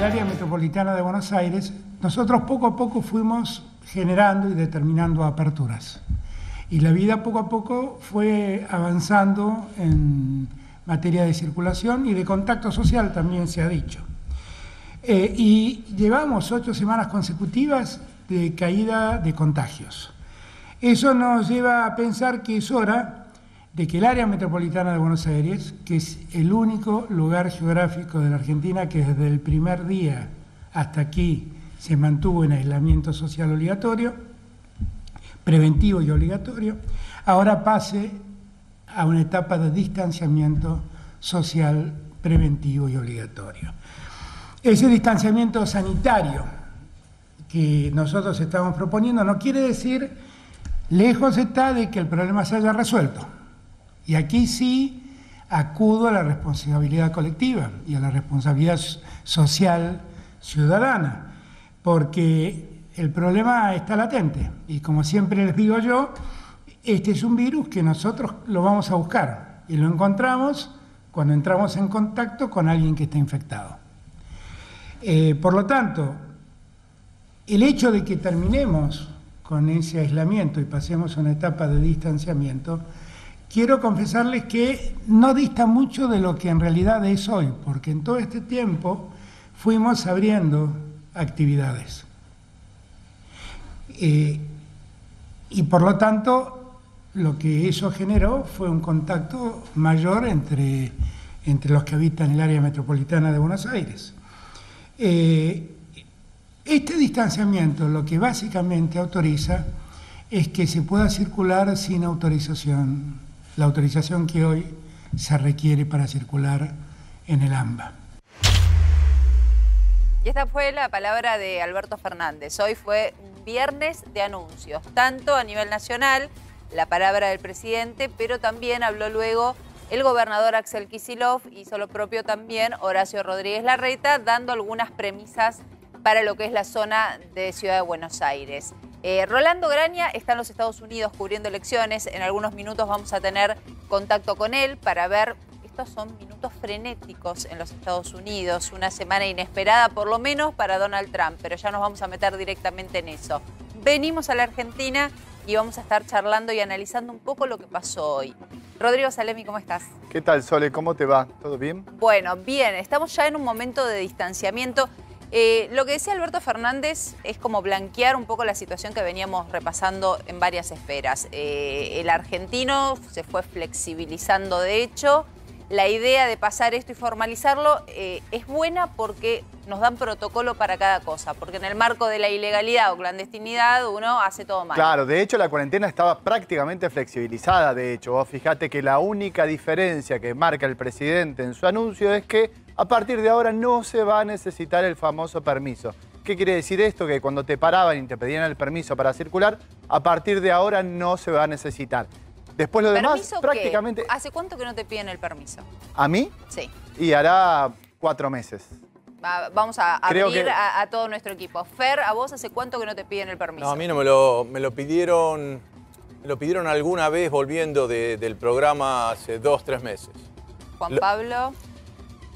el área metropolitana de Buenos Aires, nosotros poco a poco fuimos generando y determinando aperturas. Y la vida poco a poco fue avanzando en materia de circulación y de contacto social, también se ha dicho. Y llevamos 8 semanas consecutivas de caída de contagios. Eso nos lleva a pensar que es hora de que el área metropolitana de Buenos Aires, que es el único lugar geográfico de la Argentina que desde el primer día hasta aquí se mantuvo en aislamiento social obligatorio, preventivo y obligatorio, ahora pase a una etapa de distanciamiento social preventivo y obligatorio. Ese distanciamiento sanitario que nosotros estamos proponiendo no quiere decir, lejos está de que el problema se haya resuelto. Y aquí sí acudo a la responsabilidad colectiva y a la responsabilidad social ciudadana, porque el problema está latente. Y como siempre les digo yo, este es un virus que nosotros lo vamos a buscar y lo encontramos cuando entramos en contacto con alguien que está infectado. Por lo tanto, el hecho de que terminemos con ese aislamiento y pasemos a una etapa de distanciamiento, quiero confesarles que no dista mucho de lo que en realidad es hoy, porque en todo este tiempo fuimos abriendo actividades. Y por lo tanto, lo que eso generó fue un contacto mayor entre los que habitan el área metropolitana de Buenos Aires. Este distanciamiento lo que básicamente autoriza es que se pueda circular sin autorización, la autorización que hoy se requiere para circular en el AMBA. Y esta fue la palabra de Alberto Fernández. Hoy fue un viernes de anuncios, tanto a nivel nacional, la palabra del presidente, pero también habló luego el gobernador Axel Kicillof, hizo lo propio también Horacio Rodríguez Larreta, dando algunas premisas para lo que es la zona de Ciudad de Buenos Aires. Rolando Graña está en los Estados Unidos cubriendo elecciones. En algunos minutos vamos a tener contacto con él para ver. Estos son minutos frenéticos en los Estados Unidos, una semana inesperada por lo menos para Donald Trump, pero ya nos vamos a meter directamente en eso. Venimos a la Argentina y vamos a estar charlando y analizando un poco lo que pasó hoy. Rodrigo Salemi, ¿cómo estás? ¿Qué tal, Sole? ¿Cómo te va? ¿Todo bien? Bueno, bien. Estamos ya en un momento de distanciamiento. Lo que decía Alberto Fernández es como blanquear un poco la situación que veníamos repasando en varias esferas. El argentino se fue flexibilizando, de hecho. La idea de pasar esto y formalizarlo es buena porque nos dan protocolo para cada cosa, porque en el marco de la ilegalidad o clandestinidad uno hace todo mal. Claro, de hecho la cuarentena estaba prácticamente flexibilizada, de hecho. Vos fijate que la única diferencia que marca el presidente en su anuncio es que a partir de ahora no se va a necesitar el famoso permiso. ¿Qué quiere decir esto? Que cuando te paraban y te pedían el permiso para circular, a partir de ahora no se va a necesitar. Después lo demás, prácticamente... ¿Hace cuánto que no te piden el permiso? ¿A mí? Sí. Y hará 4 meses. Vamos a abrir a todo nuestro equipo. Fer, ¿a vos hace cuánto que no te piden el permiso? No, a mí no me lo pidieron alguna vez volviendo del programa hace 2, 3 meses. Juan Pablo...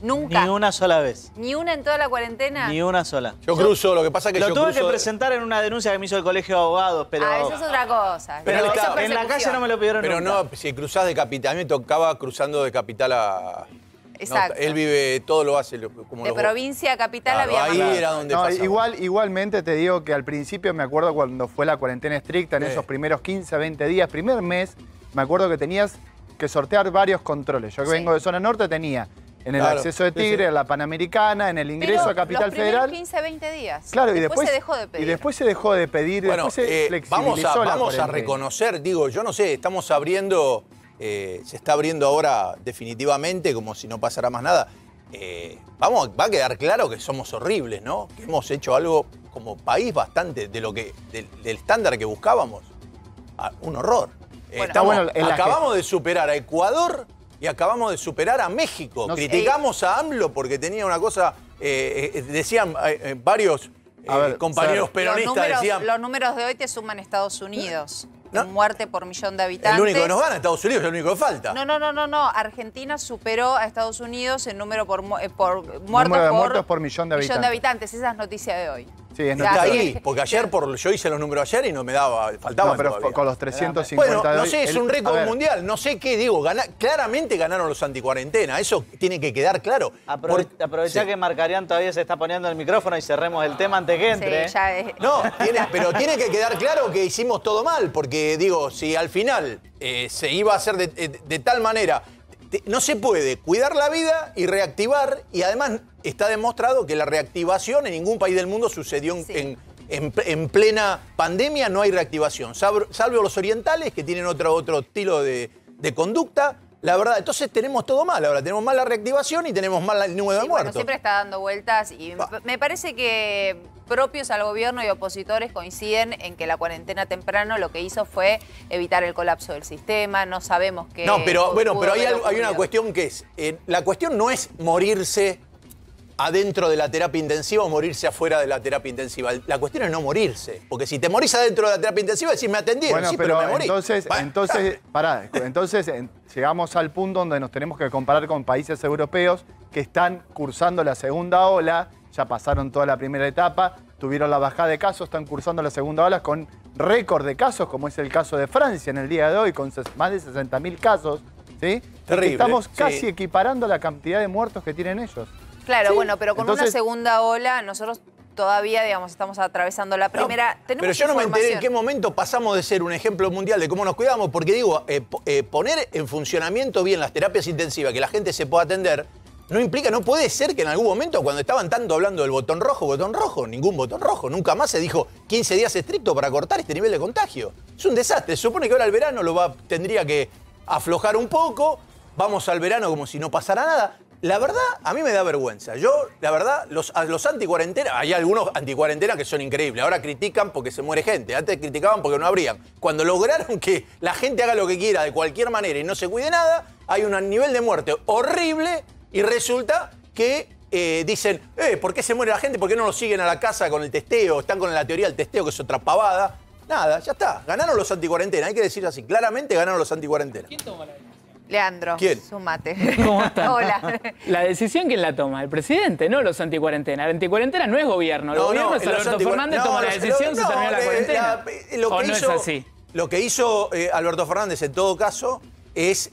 ¿Nunca? Ni una sola vez. ¿Ni una en toda la cuarentena? Ni una sola. Yo cruzo, lo que pasa es que lo tuve que presentar en una denuncia que me hizo el Colegio de Abogados, pero... Ah, eso es otra cosa. Pero en la calle no me lo pidieron Pero nunca. no, si cruzás de Capital, a mí me tocaba cruzando de Capital a... Exacto. No, él vive, todo lo hace como de provincia a capital, claro, había ahí era donde pasaba. Igualmente te digo que al principio me acuerdo cuando fue la cuarentena estricta, en esos primeros 15, 20 días, primer mes, me acuerdo que tenías que sortear varios controles. Yo que vengo de zona norte tenía... En el acceso de Tigre, en la Panamericana, en el ingreso a Capital Federal. 15, 20 días. Claro, y después se dejó de pedir. Y después se dejó de pedir, bueno, después se flexibilizó vamos a reconocer, digo, yo no sé, estamos abriendo, se está abriendo ahora definitivamente, como si no pasara más nada. Va a quedar claro que somos horribles, ¿no? Que hemos hecho algo como país bastante del estándar que buscábamos. Un horror. Bueno, acabamos de superar a Ecuador y acabamos de superar a México. Criticamos a AMLO porque tenía una cosa, decían varios compañeros peronistas. Los números de hoy te suman Estados Unidos. muerte por millón de habitantes. El único que nos gana, Estados Unidos, es el único que falta. No. Argentina superó a Estados Unidos en número por muertos por millón de habitantes. Esa es noticia de hoy. Sí, es Está ahí, porque ayer yo hice los números ayer y no me daba, faltaba. No, pero todavía. con los 350 bueno, de no hoy, sé, es un récord mundial, no sé qué, digo, claramente ganaron los anticuarentena, eso tiene que quedar claro. Aprovechá que Marcarián todavía se está poniendo el micrófono y cerremos el tema antes que entre. Sí, ya es. No, pero tiene que quedar claro que hicimos todo mal, porque digo, si al final se iba a hacer de tal manera, no se puede cuidar la vida y reactivar, y además está demostrado que la reactivación en ningún país del mundo sucedió en plena pandemia, no hay reactivación, salvo los orientales que tienen otro estilo de conducta. La verdad, entonces tenemos todo mal ahora, tenemos mal la reactivación y tenemos mal el número de muertos. Bueno, siempre está dando vueltas y me parece que propios al gobierno y opositores coinciden en que la cuarentena temprano lo que hizo fue evitar el colapso del sistema, no sabemos qué... No, pero hay una cuestión que es, la cuestión no es morirse adentro de la terapia intensiva o morirse afuera de la terapia intensiva. La cuestión es no morirse. Porque si te morís adentro de la terapia intensiva, decís, me atendieron, bueno, sí, pero me morí. Entonces llegamos al punto donde nos tenemos que comparar con países europeos que están cursando la segunda ola, ya pasaron toda la primera etapa, tuvieron la bajada de casos, están cursando la segunda ola con récord de casos, como es el caso de Francia en el día de hoy, con más de 60.000 casos. ¿Sí? Terrible. Estamos casi equiparando la cantidad de muertos que tienen ellos. Claro, ¿Sí? bueno, pero con una segunda ola, nosotros todavía, digamos, estamos atravesando la primera. Pero yo no me enteré en qué momento pasamos de ser un ejemplo mundial de cómo nos cuidamos, porque digo, poner en funcionamiento bien las terapias intensivas, que la gente se pueda atender, no implica, no puede ser que en algún momento, cuando estaban tanto hablando del botón rojo, ningún botón rojo, nunca más se dijo 15 días estricto para cortar este nivel de contagio. Es un desastre. Se supone que ahora el verano tendría que aflojar un poco, vamos al verano como si no pasara nada. La verdad, a mí me da vergüenza. Yo, la verdad, los anticuarentena, hay algunos anticuarentena que son increíbles. Ahora critican porque se muere gente. Antes criticaban porque no habrían. Cuando lograron que la gente haga lo que quiera de cualquier manera y no se cuide nada, hay un nivel de muerte horrible y resulta que dicen, ¿por qué se muere la gente? ¿Por qué no lo siguen a la casa con el testeo? Están con la teoría del testeo, que es otra pavada. Nada, ya está. Ganaron los anticuarentena. Hay que decir así. Claramente ganaron los anticuarentena. ¿Quién tomó la decisión? Leandro, ¿Quién? sumate. ¿Cómo están? Hola. La decisión, ¿quién la toma? El presidente, no los anticuarentena. La anticuarentena no es gobierno. El gobierno es Alberto Fernández, toma la decisión, se termina la cuarentena. ¿O no es así? Lo que hizo Alberto Fernández, en todo caso, es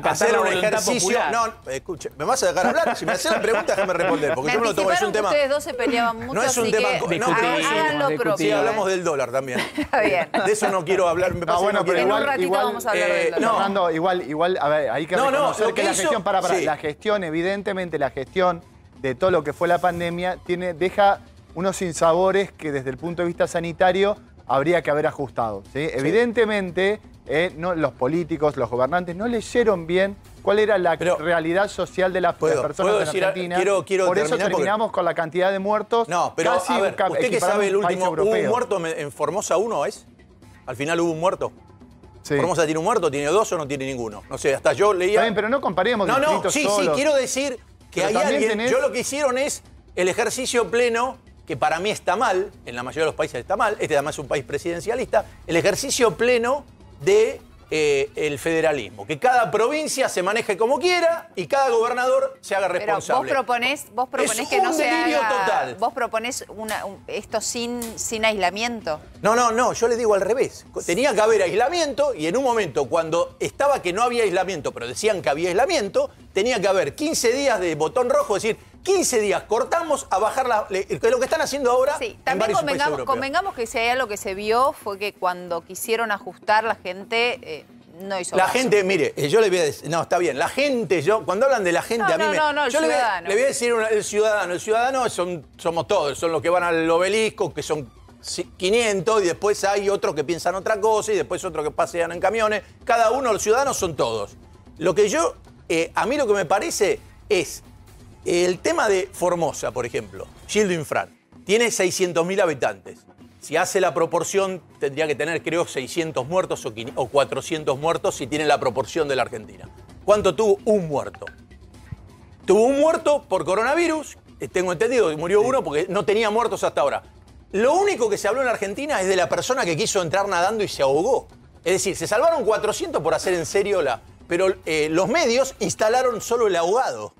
hacer un ejercicio. Popular. No, escuche, ¿me vas a dejar hablar? Si me haces la pregunta, déjame responder. Porque yo me lo tomo, es un tema. Ustedes dos se peleaban mucho, No es un así tema. que hagan lo propio. Sí, hablamos del dólar también. Está bien. De eso no quiero hablar. Me parece bueno, que no pero En quiero. un ratito vamos a hablar del dólar. Fernando, igual, a ver, hay que reconocer lo que que la hizo- gestión, sí. la gestión, evidentemente, la gestión de todo lo que fue la pandemia deja unos sinsabores que desde el punto de vista sanitario habría que haber ajustado. ¿Sí? Evidentemente, los políticos, los gobernantes no leyeron bien cuál era la realidad social de las personas en Argentina. Quiero Por eso terminar terminamos con la cantidad de muertos. No, pero casi a ver, usted que sabe el equiparando a un país último, ¿hubo un europeo. muerto en Formosa 1, es? Al final hubo un muerto. Sí. ¿Formosa tiene un muerto, tiene dos o no tiene ninguno? No sé, hasta yo leía... Está bien, pero no comparemos No, distritos sí, solos. quiero decir que Pero hay también alguien... Yo lo que hicieron es el ejercicio pleno, que para mí está mal, en la mayoría de los países está mal, este además es un país presidencialista, el ejercicio pleno de el federalismo, que cada provincia se maneje como quiera y cada gobernador se haga Pero responsable. vos proponés Es que no un se delirio haga... total. Vos proponés esto sin aislamiento. No, yo le digo al revés. Tenía que haber aislamiento y en un momento cuando estaba que no había aislamiento, pero decían que había aislamiento, tenía que haber 15 días de botón rojo, es decir, 15 días cortamos a bajar que es lo que están haciendo ahora Sí, en también varios países europeos. convengamos que si hay algo que se vio fue que cuando quisieron ajustar la gente no hizo La caso. gente, mire, yo le voy a decir, no, está bien, la gente, cuando hablan de la gente, No, a mí el yo le ciudadano. voy a decir el ciudadano somos todos, son los que van al obelisco, que son 500, y después hay otros que piensan otra cosa, y después otros que pasean en camiones, cada uno, los ciudadanos son todos. Lo que a mí lo que me parece es, el tema de Formosa, por ejemplo, Gildo Infran, tiene 600.000 habitantes. Si hace la proporción, tendría que tener, creo, 600 muertos o 400 muertos si tiene la proporción de la Argentina. ¿Cuánto tuvo? Un muerto. Tuvo un muerto por coronavirus, tengo entendido que murió uno porque no tenía muertos hasta ahora. Lo único que se habló en la Argentina es de la persona que quiso entrar nadando y se ahogó. Es decir, se salvaron 400 por hacer en serio pero los medios instalaron solo el ahogado.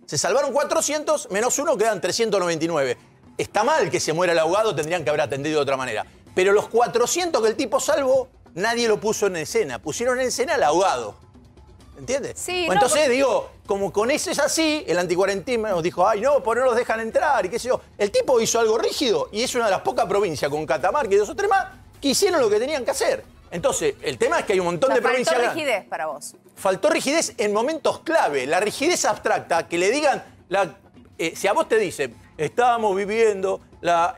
Se salvaron 400, menos uno quedan 399. Está mal que se muera el ahogado, tendrían que haber atendido de otra manera. Pero los 400 que el tipo salvó, nadie lo puso en escena. Pusieron en escena al ahogado. ¿Entiendes? Sí, bueno, entonces, digo, como con eso es así, el anticuarentena nos dijo, ay, no, pues no los dejan entrar y qué sé yo. El tipo hizo algo rígido y es una de las pocas provincias con Catamarca y 2 o 3 más que hicieron lo que tenían que hacer. Entonces, el tema es que hay un montón de provincias. Faltó rigidez para vos. Faltó rigidez en momentos clave. La rigidez abstracta, que le digan, si a vos te dicen, estábamos viviendo la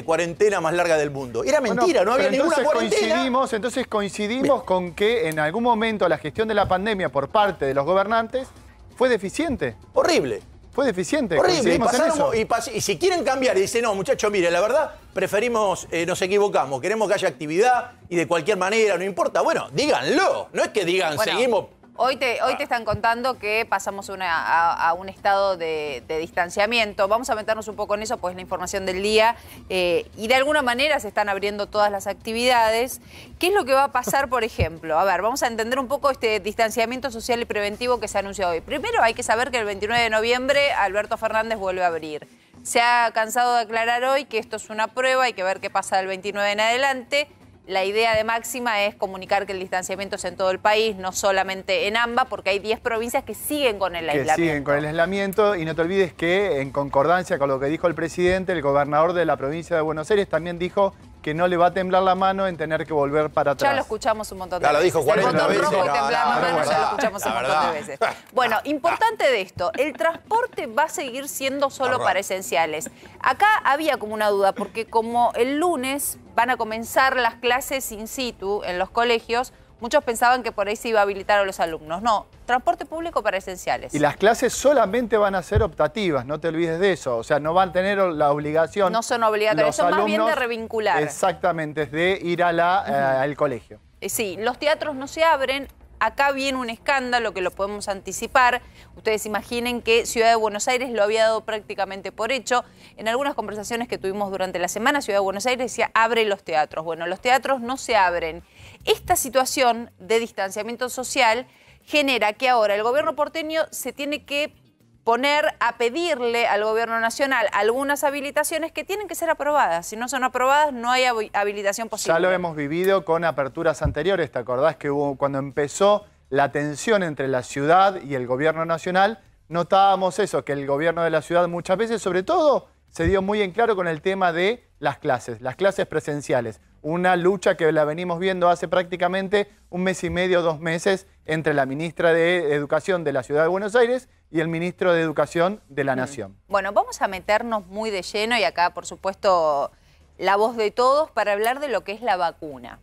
cuarentena más larga del mundo. Era mentira, no había ninguna cuarentena. Entonces coincidimos con que en algún momento la gestión de la pandemia por parte de los gobernantes fue deficiente. Horrible. Fue deficiente. Horrible. Coincidimos en eso. Y si quieren cambiar y dicen, no, muchachos, mire, la verdad, preferimos, nos equivocamos, queremos que haya actividad y de cualquier manera, no importa. Bueno, díganlo. No es que digan, bueno, seguimos... Hoy te están contando que pasamos a un estado de distanciamiento. Vamos a meternos un poco en eso, pues es la información del día. Y de alguna manera se están abriendo todas las actividades. ¿Qué es lo que va a pasar, por ejemplo? A ver, vamos a entender un poco este distanciamiento social y preventivo que se anunció hoy. Primero hay que saber que el 29 de noviembre Alberto Fernández vuelve a abrir. Se ha cansado de aclarar hoy que esto es una prueba, hay que ver qué pasa del 29 en adelante. La idea de Máxima es comunicar que el distanciamiento es en todo el país, no solamente en AMBA, porque hay 10 provincias que siguen con el aislamiento. Siguen con el aislamiento y no te olvides que en concordancia con lo que dijo el presidente, el gobernador de la provincia de Buenos Aires también dijo que no le va a temblar la mano en tener que volver para atrás. Ya lo escuchamos un montón de veces. Lo dijo 40 el botón veces. rojo y temblar la mano ya lo escuchamos un montón de veces. Bueno, importante de esto, el transporte va a seguir siendo solo para esenciales. Acá había como una duda, porque como el lunes van a comenzar las clases in situ en los colegios, muchos pensaban que por ahí se iba a habilitar a los alumnos. No, transporte público para esenciales. Y las clases solamente van a ser optativas, no te olvides de eso. O sea, no van a tener la obligación. No son obligatorias, son más bien de revincular. Exactamente, es de ir al colegio. Sí, los teatros no se abren. Acá viene un escándalo que lo podemos anticipar. Ustedes imaginen que Ciudad de Buenos Aires lo había dado prácticamente por hecho. En algunas conversaciones que tuvimos durante la semana, Ciudad de Buenos Aires decía, abre los teatros. Bueno, los teatros no se abren. Esta situación de distanciamiento social genera que ahora el gobierno porteño se tiene que poner a pedirle al gobierno nacional algunas habilitaciones que tienen que ser aprobadas. Si no son aprobadas, no hay habilitación posible. Ya lo hemos vivido con aperturas anteriores. ¿Te acordás que cuando empezó la tensión entre la ciudad y el gobierno nacional, notábamos eso, que el gobierno de la ciudad muchas veces, sobre todo, se dio muy en claro con el tema de las clases presenciales. Una lucha que la venimos viendo hace prácticamente 1 mes y medio, 2 meses, entre la ministra de Educación de la Ciudad de Buenos Aires y el ministro de Educación de la Nación. Bueno, vamos a meternos muy de lleno y acá, por supuesto, la voz de todos para hablar de lo que es la vacuna.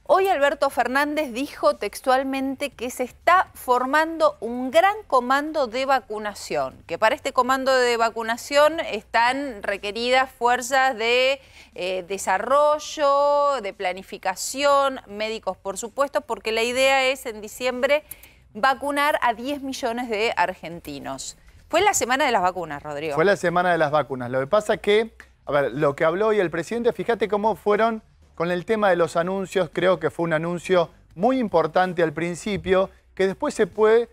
Hoy Alberto Fernández dijo textualmente que se está formando un gran comando de vacunación, que para este comando de vacunación están requeridas fuerzas de desarrollo, de planificación, médicos por supuesto, porque la idea es en diciembre vacunar a 10 millones de argentinos. Fue la semana de las vacunas, Rodrigo. Fue la semana de las vacunas. Lo que pasa que, a ver, lo que habló hoy el presidente, fíjate cómo fueron con el tema de los anuncios. Creo que fue un anuncio muy importante al principio, que después se fue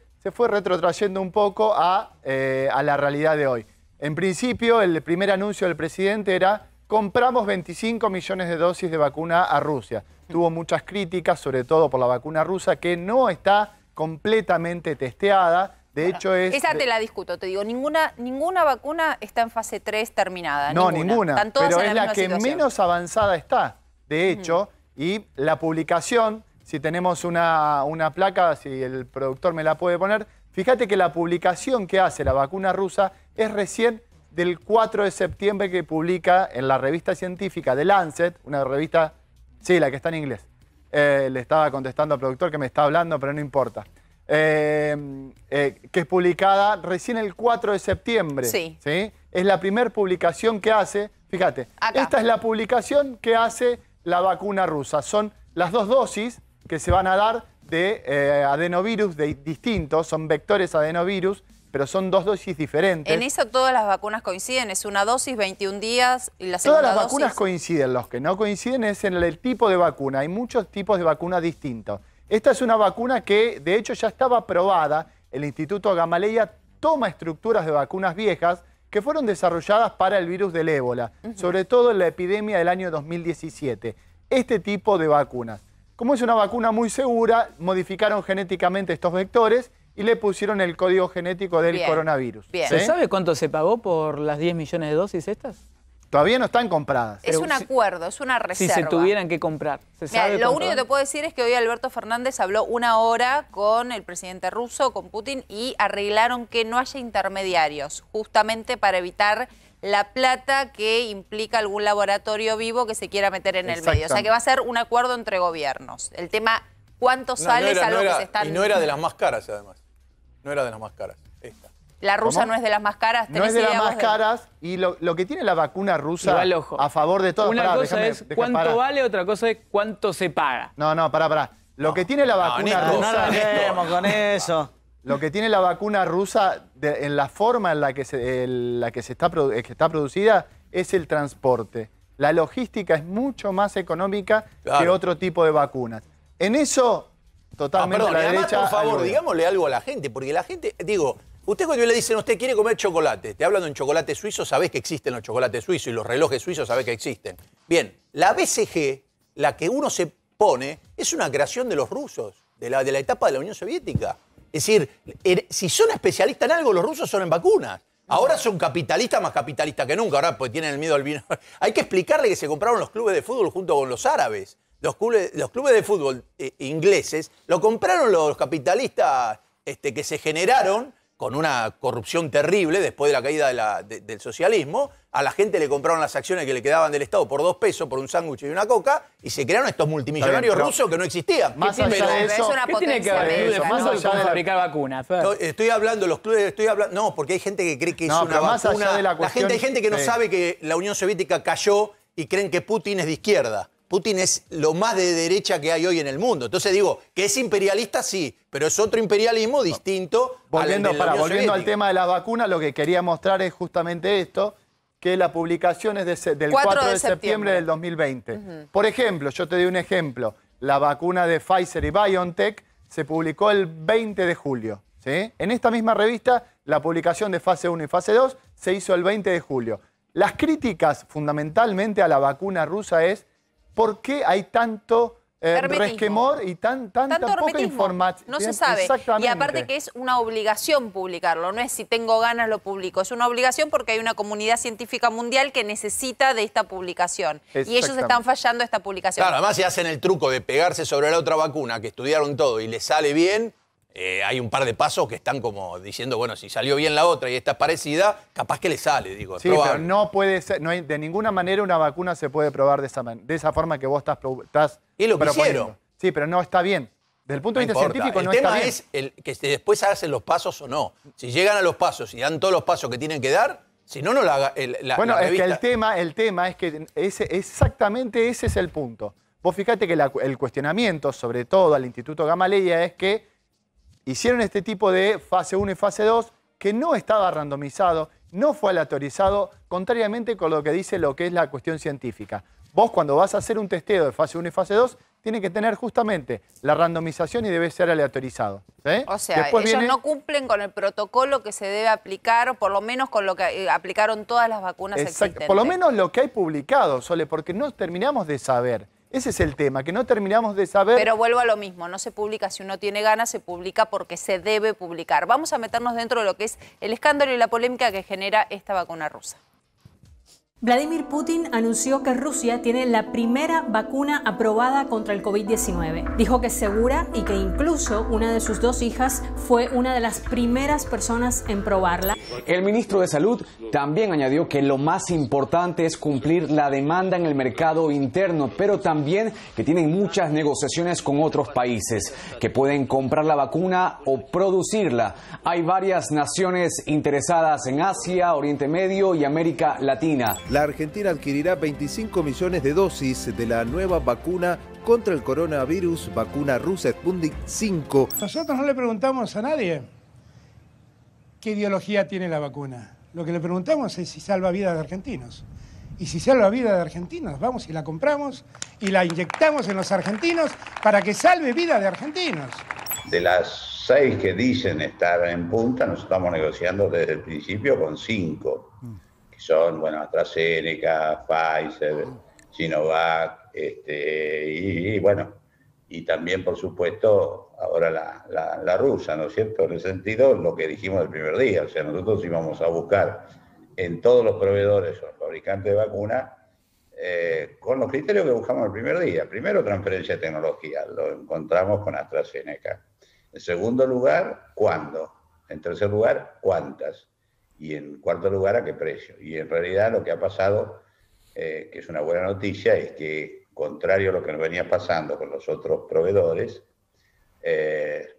retrotrayendo un poco a la realidad de hoy. En principio, el primer anuncio del presidente era: compramos 25 millones de dosis de vacuna a Rusia. Tuvo muchas críticas, sobre todo por la vacuna rusa, que no está completamente testeada. De hecho, esa te la discuto, te digo, ninguna vacuna está en fase 3 terminada. No, ninguna, pero es la que menos avanzada está, de hecho, y la publicación, si tenemos una placa, si el productor me la puede poner, fíjate que la publicación que hace la vacuna rusa es recién del 4 de septiembre, que publica en la revista científica The Lancet, una revista, sí, la que está en inglés. Le estaba contestando al productor que me está hablando, pero no importa. Que es publicada recién el 4 de septiembre. Sí. ¿Sí? Es la primera publicación que hace, fíjate, acá. Esta es la publicación que hace la vacuna rusa. Son las 2 dosis que se van a dar de adenovirus distintos, son vectores adenovirus pero son 2 dosis diferentes. En eso todas las vacunas coinciden, es una dosis, 21 días y la segunda Todas las dosis... vacunas coinciden, los que no coinciden es en el tipo de vacuna. Hay muchos tipos de vacunas distintos. Esta es una vacuna que de hecho ya estaba aprobada. El Instituto Gamaleya toma estructuras de vacunas viejas que fueron desarrolladas para el virus del ébola, sobre todo en la epidemia del año 2017. Este tipo de vacunas. Como es una vacuna muy segura, modificaron genéticamente estos vectores y le pusieron el código genético del coronavirus. Bien. ¿Se sabe cuánto se pagó por las 10 millones de dosis estas? Todavía no están compradas. Es un acuerdo, es una reserva. Si se tuvieran que comprar. Mirá, lo único que te puedo decir es que hoy Alberto Fernández habló 1 hora con el presidente ruso, con Putin, y arreglaron que no haya intermediarios, justamente para evitar la plata que implica algún laboratorio vivo que se quiera meter en el medio. O sea que va a ser un acuerdo entre gobiernos. El tema, ¿cuánto sale? Es algo que se están... Y no era de las más caras, además. No era de las más caras, esta. La rusa no es de las más caras. No es de las más caras. Y lo que tiene la vacuna rusa a favor de todo... Una cosa es cuánto vale, otra cosa es cuánto se paga. No, pará. Lo que tiene la vacuna rusa... No con eso. Lo que tiene la vacuna rusa en la forma en la que está producida es el transporte. La logística es mucho más económica que otro tipo de vacunas. En eso, totalmente la derecha... Además, por favor, digámosle algo a la gente, porque la gente, digo, usted cuando le dicen, usted quiere comer chocolate, te hablan de un chocolate suizo, sabés que existen los chocolates suizos y los relojes suizos sabés que existen. Bien, la BCG, la que uno se pone, es una creación de los rusos, de la etapa de la Unión Soviética. Es decir, si son especialistas en algo, los rusos son en vacunas. Ahora son capitalistas más capitalistas que nunca, ahora pues tienen el miedo al vino. Hay que explicarle que se compraron los clubes de fútbol junto con los árabes. Los clubes de fútbol ingleses lo compraron los capitalistas que se generaron con una corrupción terrible después de la caída del socialismo. A la gente le compraron las acciones que le quedaban del Estado por 2 pesos, por un sándwich y una coca, y se crearon estos multimillonarios rusos que no existían. Más allá de eso, ¿qué tiene que ver el club de fútbol con fabricar vacunas? Estoy hablando, los clubes, no, porque hay gente que cree que es una vacuna. Hay gente que no sabe que la Unión Soviética cayó y creen que Putin es de izquierda. Putin es lo más de derecha que hay hoy en el mundo. Entonces digo, que es imperialista, sí, pero es otro imperialismo distinto volviendo al tema de las vacunas, lo que quería mostrar es justamente esto, que la publicación es del 4 de septiembre del 2020. Por ejemplo, yo te doy un ejemplo, la vacuna de Pfizer y BioNTech se publicó el 20 de julio. ¿Sí? En esta misma revista, la publicación de fase 1 y fase 2 se hizo el 20 de julio. Las críticas fundamentalmente a la vacuna rusa es ¿por qué hay tanto resquemor y tanta poca información? No se sabe. Y aparte que es una obligación publicarlo, no es si tengo ganas lo publico. Es una obligación porque hay una comunidad científica mundial que necesita de esta publicación. Y ellos están fallando esta publicación. Claro, además si hacen el truco de pegarse sobre la otra vacuna, que estudiaron todo y les sale bien, hay un par de pasos que están como diciendo, bueno, si salió bien la otra y esta es parecida, capaz que le sale, digo. Sí, pero no puede ser, no hay, de ninguna manera una vacuna se puede probar de esa forma que vos estás y lo proponiendo. Hicieron. Sí, pero no está bien. Desde el punto de vista científico no está bien. El tema es que después hacen los pasos o no. Si llegan a los pasos y dan todos los pasos que tienen que dar, si no, no la haga bueno, la es que el tema es que exactamente ese es el punto. Vos fíjate que el cuestionamiento, sobre todo al Instituto Gamaleya, es que hicieron este tipo de fase 1 y fase 2 que no estaba randomizado, no fue aleatorizado, contrariamente con lo que dice lo que es la cuestión científica. Vos cuando vas a hacer un testeo de fase 1 y fase 2, tiene que tener justamente la randomización y debe ser aleatorizado. ¿Sí? O sea, ellos no cumplen con el protocolo que se debe aplicar, por lo menos con lo que aplicaron todas las vacunas existentes. Por lo menos lo que hay publicado, Sole, porque no terminamos de saber. Ese es el tema, que no terminamos de saber... Pero vuelvo a lo mismo, no se publica si uno tiene ganas, se publica porque se debe publicar. Vamos a meternos dentro de lo que es el escándalo y la polémica que genera esta vacuna rusa. Vladimir Putin anunció que Rusia tiene la primera vacuna aprobada contra el COVID-19. Dijo que es segura y que incluso una de sus 2 hijas fue una de las primeras personas en probarla. El ministro de Salud también añadió que lo más importante es cumplir la demanda en el mercado interno, pero también que tienen muchas negociaciones con otros países que pueden comprar la vacuna o producirla. Hay varias naciones interesadas en Asia, Oriente Medio y América Latina. La Argentina adquirirá 25 millones de dosis de la nueva vacuna contra el coronavirus, vacuna rusa Sputnik 5. Nosotros no le preguntamos a nadie. qué ideología tiene la vacuna. Lo que le preguntamos es si salva vidas de argentinos. Y si salva vidas de argentinos, vamos y la compramos y la inyectamos en los argentinos para que salve vidas de argentinos. De las 6 que dicen estar en punta, nos estamos negociando desde el principio con 5, que son, bueno, AstraZeneca, Pfizer, Sinovac, y bueno, y también, por supuesto, ahora la rusa, ¿no es cierto? En el sentido, lo que dijimos el primer día, o sea, nosotros íbamos a buscar en todos los proveedores o fabricantes de vacunas, con los criterios que buscamos el primer día. Primero, transferencia de tecnología, lo encontramos con AstraZeneca. En segundo lugar, ¿cuándo? En tercer lugar, ¿cuántas? Y en cuarto lugar, ¿a qué precio? Y en realidad lo que ha pasado, que es una buena noticia, es que, contrario a lo que nos venía pasando con los otros proveedores,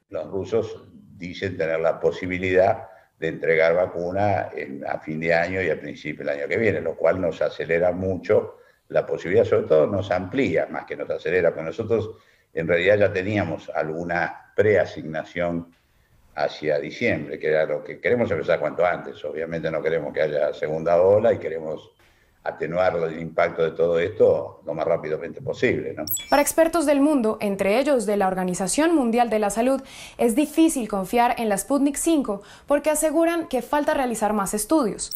los rusos dicen tener la posibilidad de entregar vacuna a fin de año y a principio del año que viene, lo cual nos acelera mucho la posibilidad, sobre todo nos amplía más que nos acelera, porque nosotros en realidad ya teníamos alguna preasignación hacia diciembre, que era lo que queremos empezar cuanto antes. Obviamente no queremos que haya segunda ola y queremos atenuar el impacto de todo esto lo más rápidamente posible, ¿no? Para expertos del mundo, entre ellos de la Organización Mundial de la Salud, es difícil confiar en la Sputnik 5 porque aseguran que falta realizar más estudios.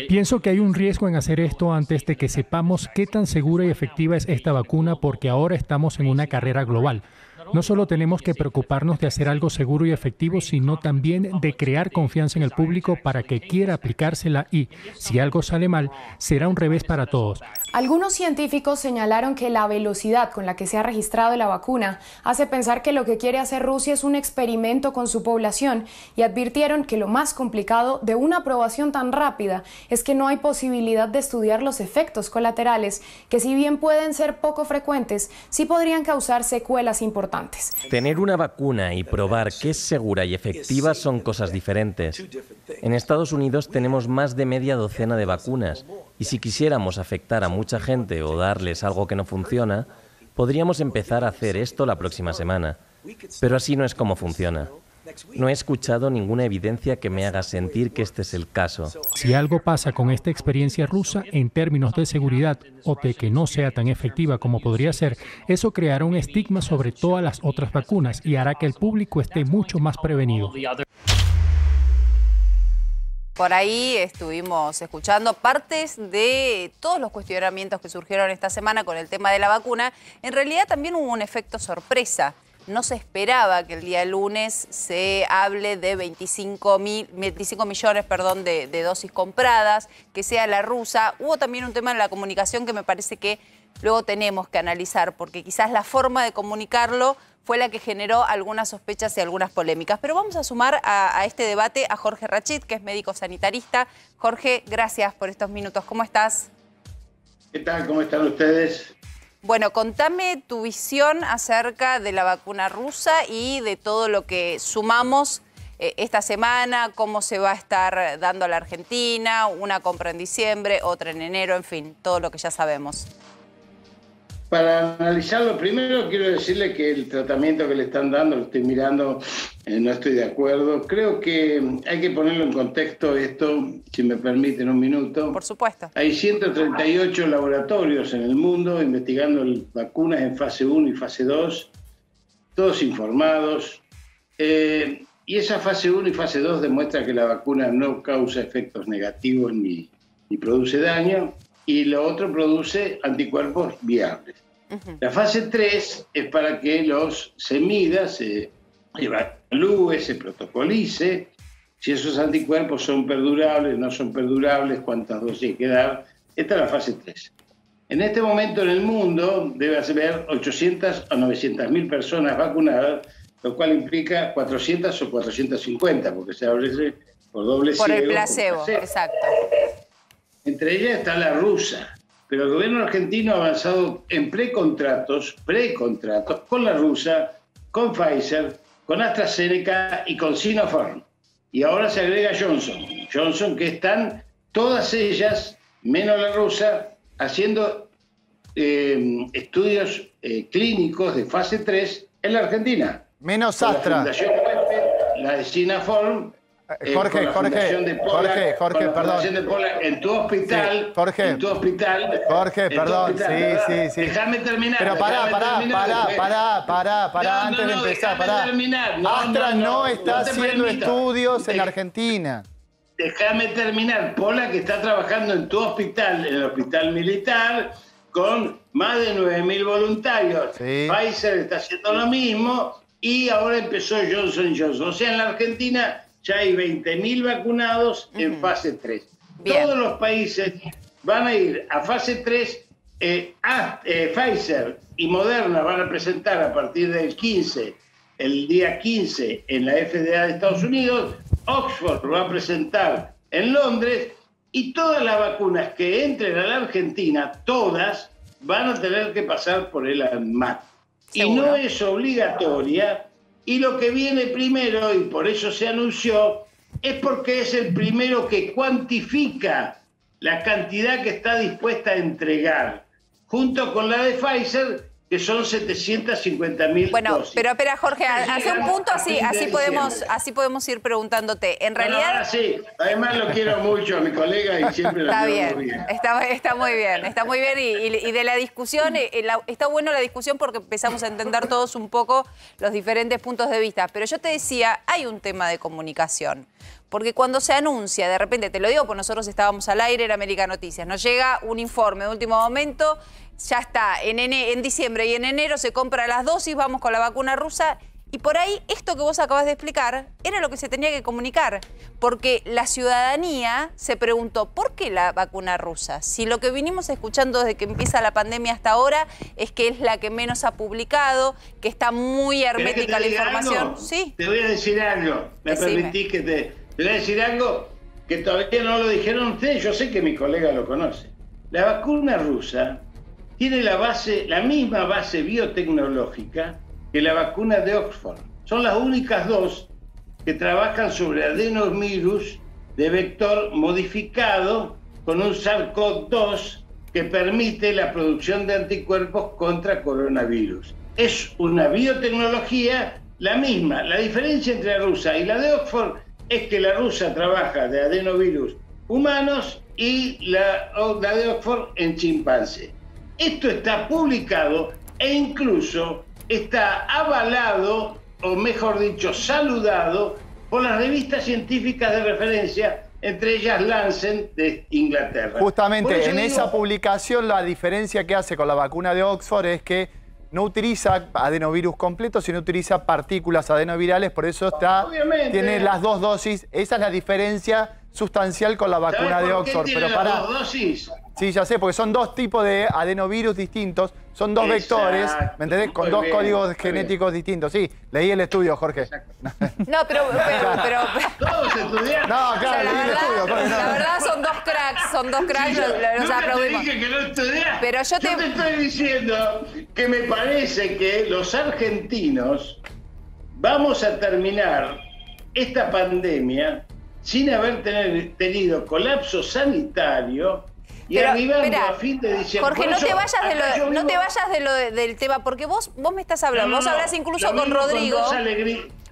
Pienso que hay un riesgo en hacer esto antes de que sepamos qué tan segura y efectiva es esta vacuna, porque ahora estamos en una carrera global. No solo tenemos que preocuparnos de hacer algo seguro y efectivo, sino también de crear confianza en el público para que quiera aplicársela y, si algo sale mal, será un revés para todos. Algunos científicos señalaron que la velocidad con la que se ha registrado la vacuna hace pensar que lo que quiere hacer Rusia es un experimento con su población y advirtieron que lo más complicado de una aprobación tan rápida es que no hay posibilidad de estudiar los efectos colaterales, que si bien pueden ser poco frecuentes, sí podrían causar secuelas importantes. Tener una vacuna y probar que es segura y efectiva son cosas diferentes. En Estados Unidos tenemos más de media docena de vacunas y si quisiéramos afectar a mucha gente o darles algo que no funciona, podríamos empezar a hacer esto la próxima semana. Pero así no es como funciona. No he escuchado ninguna evidencia que me haga sentir que este es el caso. Si algo pasa con esta experiencia rusa en términos de seguridad o de que no sea tan efectiva como podría ser, eso creará un estigma sobre todas las otras vacunas y hará que el público esté mucho más prevenido. Por ahí estuvimos escuchando partes de todos los cuestionamientos que surgieron esta semana con el tema de la vacuna. En realidad también hubo un efecto sorpresa. No se esperaba que el día lunes se hable de 25 millones de dosis compradas, que sea la rusa. Hubo también un tema en la comunicación que me parece que luego tenemos que analizar, porque quizás la forma de comunicarlo fue la que generó algunas sospechas y algunas polémicas. Pero vamos a sumar a este debate a Jorge Rachid, que es médico sanitarista. Jorge, gracias por estos minutos. ¿Cómo estás? ¿Qué tal? ¿Cómo están ustedes? Bueno, contame tu visión acerca de la vacuna rusa y de todo lo que sumamos esta semana, cómo se va a estar dando a la Argentina, una compra en diciembre, otra en enero, en fin, todo lo que ya sabemos. Para analizarlo, primero quiero decirle que el tratamiento que le están dando, lo estoy mirando, no estoy de acuerdo. Creo que hay que ponerlo en contexto esto, si me permiten un minuto. Por supuesto. Hay 138 laboratorios en el mundo investigando vacunas en fase 1 y fase 2, todos informados. Y esa fase 1 y fase 2 demuestra que la vacuna no causa efectos negativos ni produce daño. Y lo otro produce anticuerpos viables. La fase 3 es para que se mida, se evalúe, se protocolice, si esos anticuerpos son perdurables, no son perdurables, cuántas dosis hay que dar. Esta es la fase 3. En este momento en el mundo debe haber 800 a 900 mil personas vacunadas, lo cual implica 400 o 450, porque se abre por doble ciego. Por el placebo, exacto. Entre ellas está la rusa, pero el gobierno argentino ha avanzado en precontratos con la rusa, con Pfizer, con AstraZeneca y con Sinopharm. Y ahora se agrega Johnson, que están todas ellas, menos la rusa, haciendo estudios clínicos de fase 3 en la Argentina. Menos Astra. La de Sinopharm Jorge, perdón. En tu hospital. Sí, Jorge. En tu hospital. Jorge, perdón. Sí. Déjame terminar. Pero pará, antes de empezar, pará. Astra no está haciendo estudios en Argentina. Déjame terminar. Pola, que está trabajando en tu hospital, en el hospital militar, con más de 9.000 voluntarios. Sí. Pfizer está haciendo lo mismo y ahora empezó Johnson & Johnson. O sea, en la Argentina ya hay 20.000 vacunados en fase 3. Bien. Todos los países van a ir a fase 3. Pfizer y Moderna van a presentar a partir del 15, el día 15, en la FDA de Estados Unidos. Oxford lo va a presentar en Londres y todas las vacunas que entren a la Argentina, todas van a tener que pasar por el ANMAT. Y no es obligatoria, y lo que viene primero, y por eso se anunció, es porque es el primero que cuantifica la cantidad que está dispuesta a entregar, junto con la de Pfizer, que son 750.000 Bueno, dosis. pero espera, Jorge, hace un punto, así podemos ir preguntándote. En realidad... Ahora sí, además lo quiero mucho a mi colega y siempre lo quiero muy bien. Está muy bien. Y de la discusión, está bueno la discusión porque empezamos a entender todos un poco los diferentes puntos de vista. Pero yo te decía, hay un tema de comunicación. Porque cuando se anuncia, de repente, te lo digo, pues nosotros estábamos al aire en América Noticias, nos llega un informe de último momento, ya está, en diciembre y en enero se compran las dosis, vamos con la vacuna rusa, y por ahí esto que vos acabas de explicar era lo que se tenía que comunicar, porque la ciudadanía se preguntó, ¿por qué la vacuna rusa? Si lo que vinimos escuchando desde que empieza la pandemia hasta ahora es que es la que menos ha publicado, que está muy hermética la información. Algo? Sí. Te voy a decir algo, me permitís que te voy a decir algo que todavía no lo dijeron ustedes, yo sé que mi colega lo conoce. La vacuna rusa tiene la misma base biotecnológica que la vacuna de Oxford. Son las únicas dos que trabajan sobre adenovirus de vector modificado con un SARS-CoV-2 que permite la producción de anticuerpos contra coronavirus. Es una biotecnología la misma. La diferencia entre la rusa y la de Oxford es que la rusa trabaja de adenovirus humanos y la de Oxford en chimpancé. Esto está publicado e incluso está avalado, o mejor dicho, saludado por las revistas científicas de referencia, entre ellas Lancet de Inglaterra. Justamente en esa publicación la diferencia que hace con la vacuna de Oxford es que no utiliza adenovirus completo, sino utiliza partículas adenovirales, por eso tiene las dos dosis. Esa es la diferencia sustancial con la vacuna de Oxford. Pero para las dos dosis. Sí, ya sé, porque son dos tipos de adenovirus distintos, son dos vectores, ¿me entendés? Con dos códigos genéticos distintos. Sí, leí el estudio, Jorge. No, pero todos estudiaron. No, claro, leí el estudio, Jorge. La verdad son dos cracks, los aplaudimos. Te dije que no estudiás. Pero yo te estoy diciendo que me parece que los argentinos vamos a terminar esta pandemia sin haber tenido colapso sanitario y arribando a fin de diciembre. Jorge, no te vayas del tema, porque vos me estás hablando, vos hablas incluso con Rodrigo.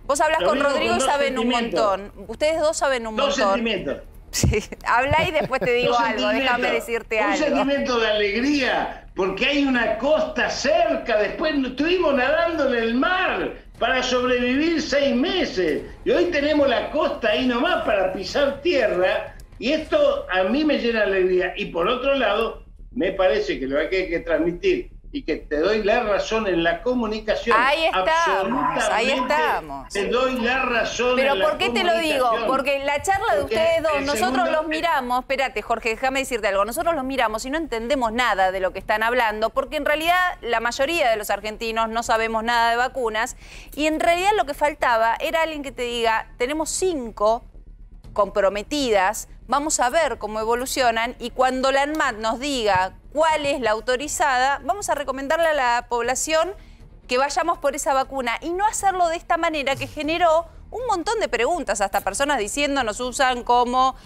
Vos hablas con Rodrigo y saben un montón. Ustedes dos saben un montón. Dos sentimientos. Sí, habla y después te digo algo, déjame decirte algo. Un sentimiento de alegría, porque hay una costa cerca, después estuvimos nadando en el mar para sobrevivir 6 meses, y hoy tenemos la costa ahí nomás para pisar tierra, y esto a mí me llena de alegría. Y por otro lado, me parece que lo hay que transmitir, y que te doy la razón en la comunicación. Ahí estamos. Te doy la razón. Pero ¿por qué te lo digo? Porque la charla de ustedes dos, nosotros los miramos, espérate Jorge, déjame decirte algo, nosotros los miramos y no entendemos nada de lo que están hablando, porque en realidad la mayoría de los argentinos no sabemos nada de vacunas, y en realidad lo que faltaba era alguien que te diga, tenemos 5 comprometidas, vamos a ver cómo evolucionan, y cuando la ANMAT nos diga cuál es la autorizada, vamos a recomendarle a la población que vayamos por esa vacuna, y no hacerlo de esta manera que generó un montón de preguntas, hasta personas diciendo nos usan como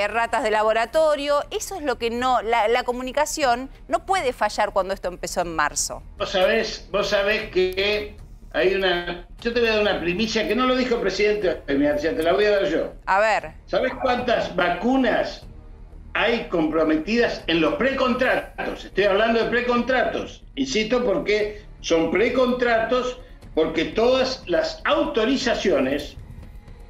ratas de laboratorio. Eso es lo que no, la comunicación no puede fallar cuando esto empezó en marzo. Vos sabés que Yo te voy a dar una primicia que no lo dijo el presidente, mira, te la voy a dar yo. A ver. ¿Sabes cuántas vacunas hay comprometidas en los precontratos? Estoy hablando de precontratos. Insisto, porque son precontratos, porque todas las autorizaciones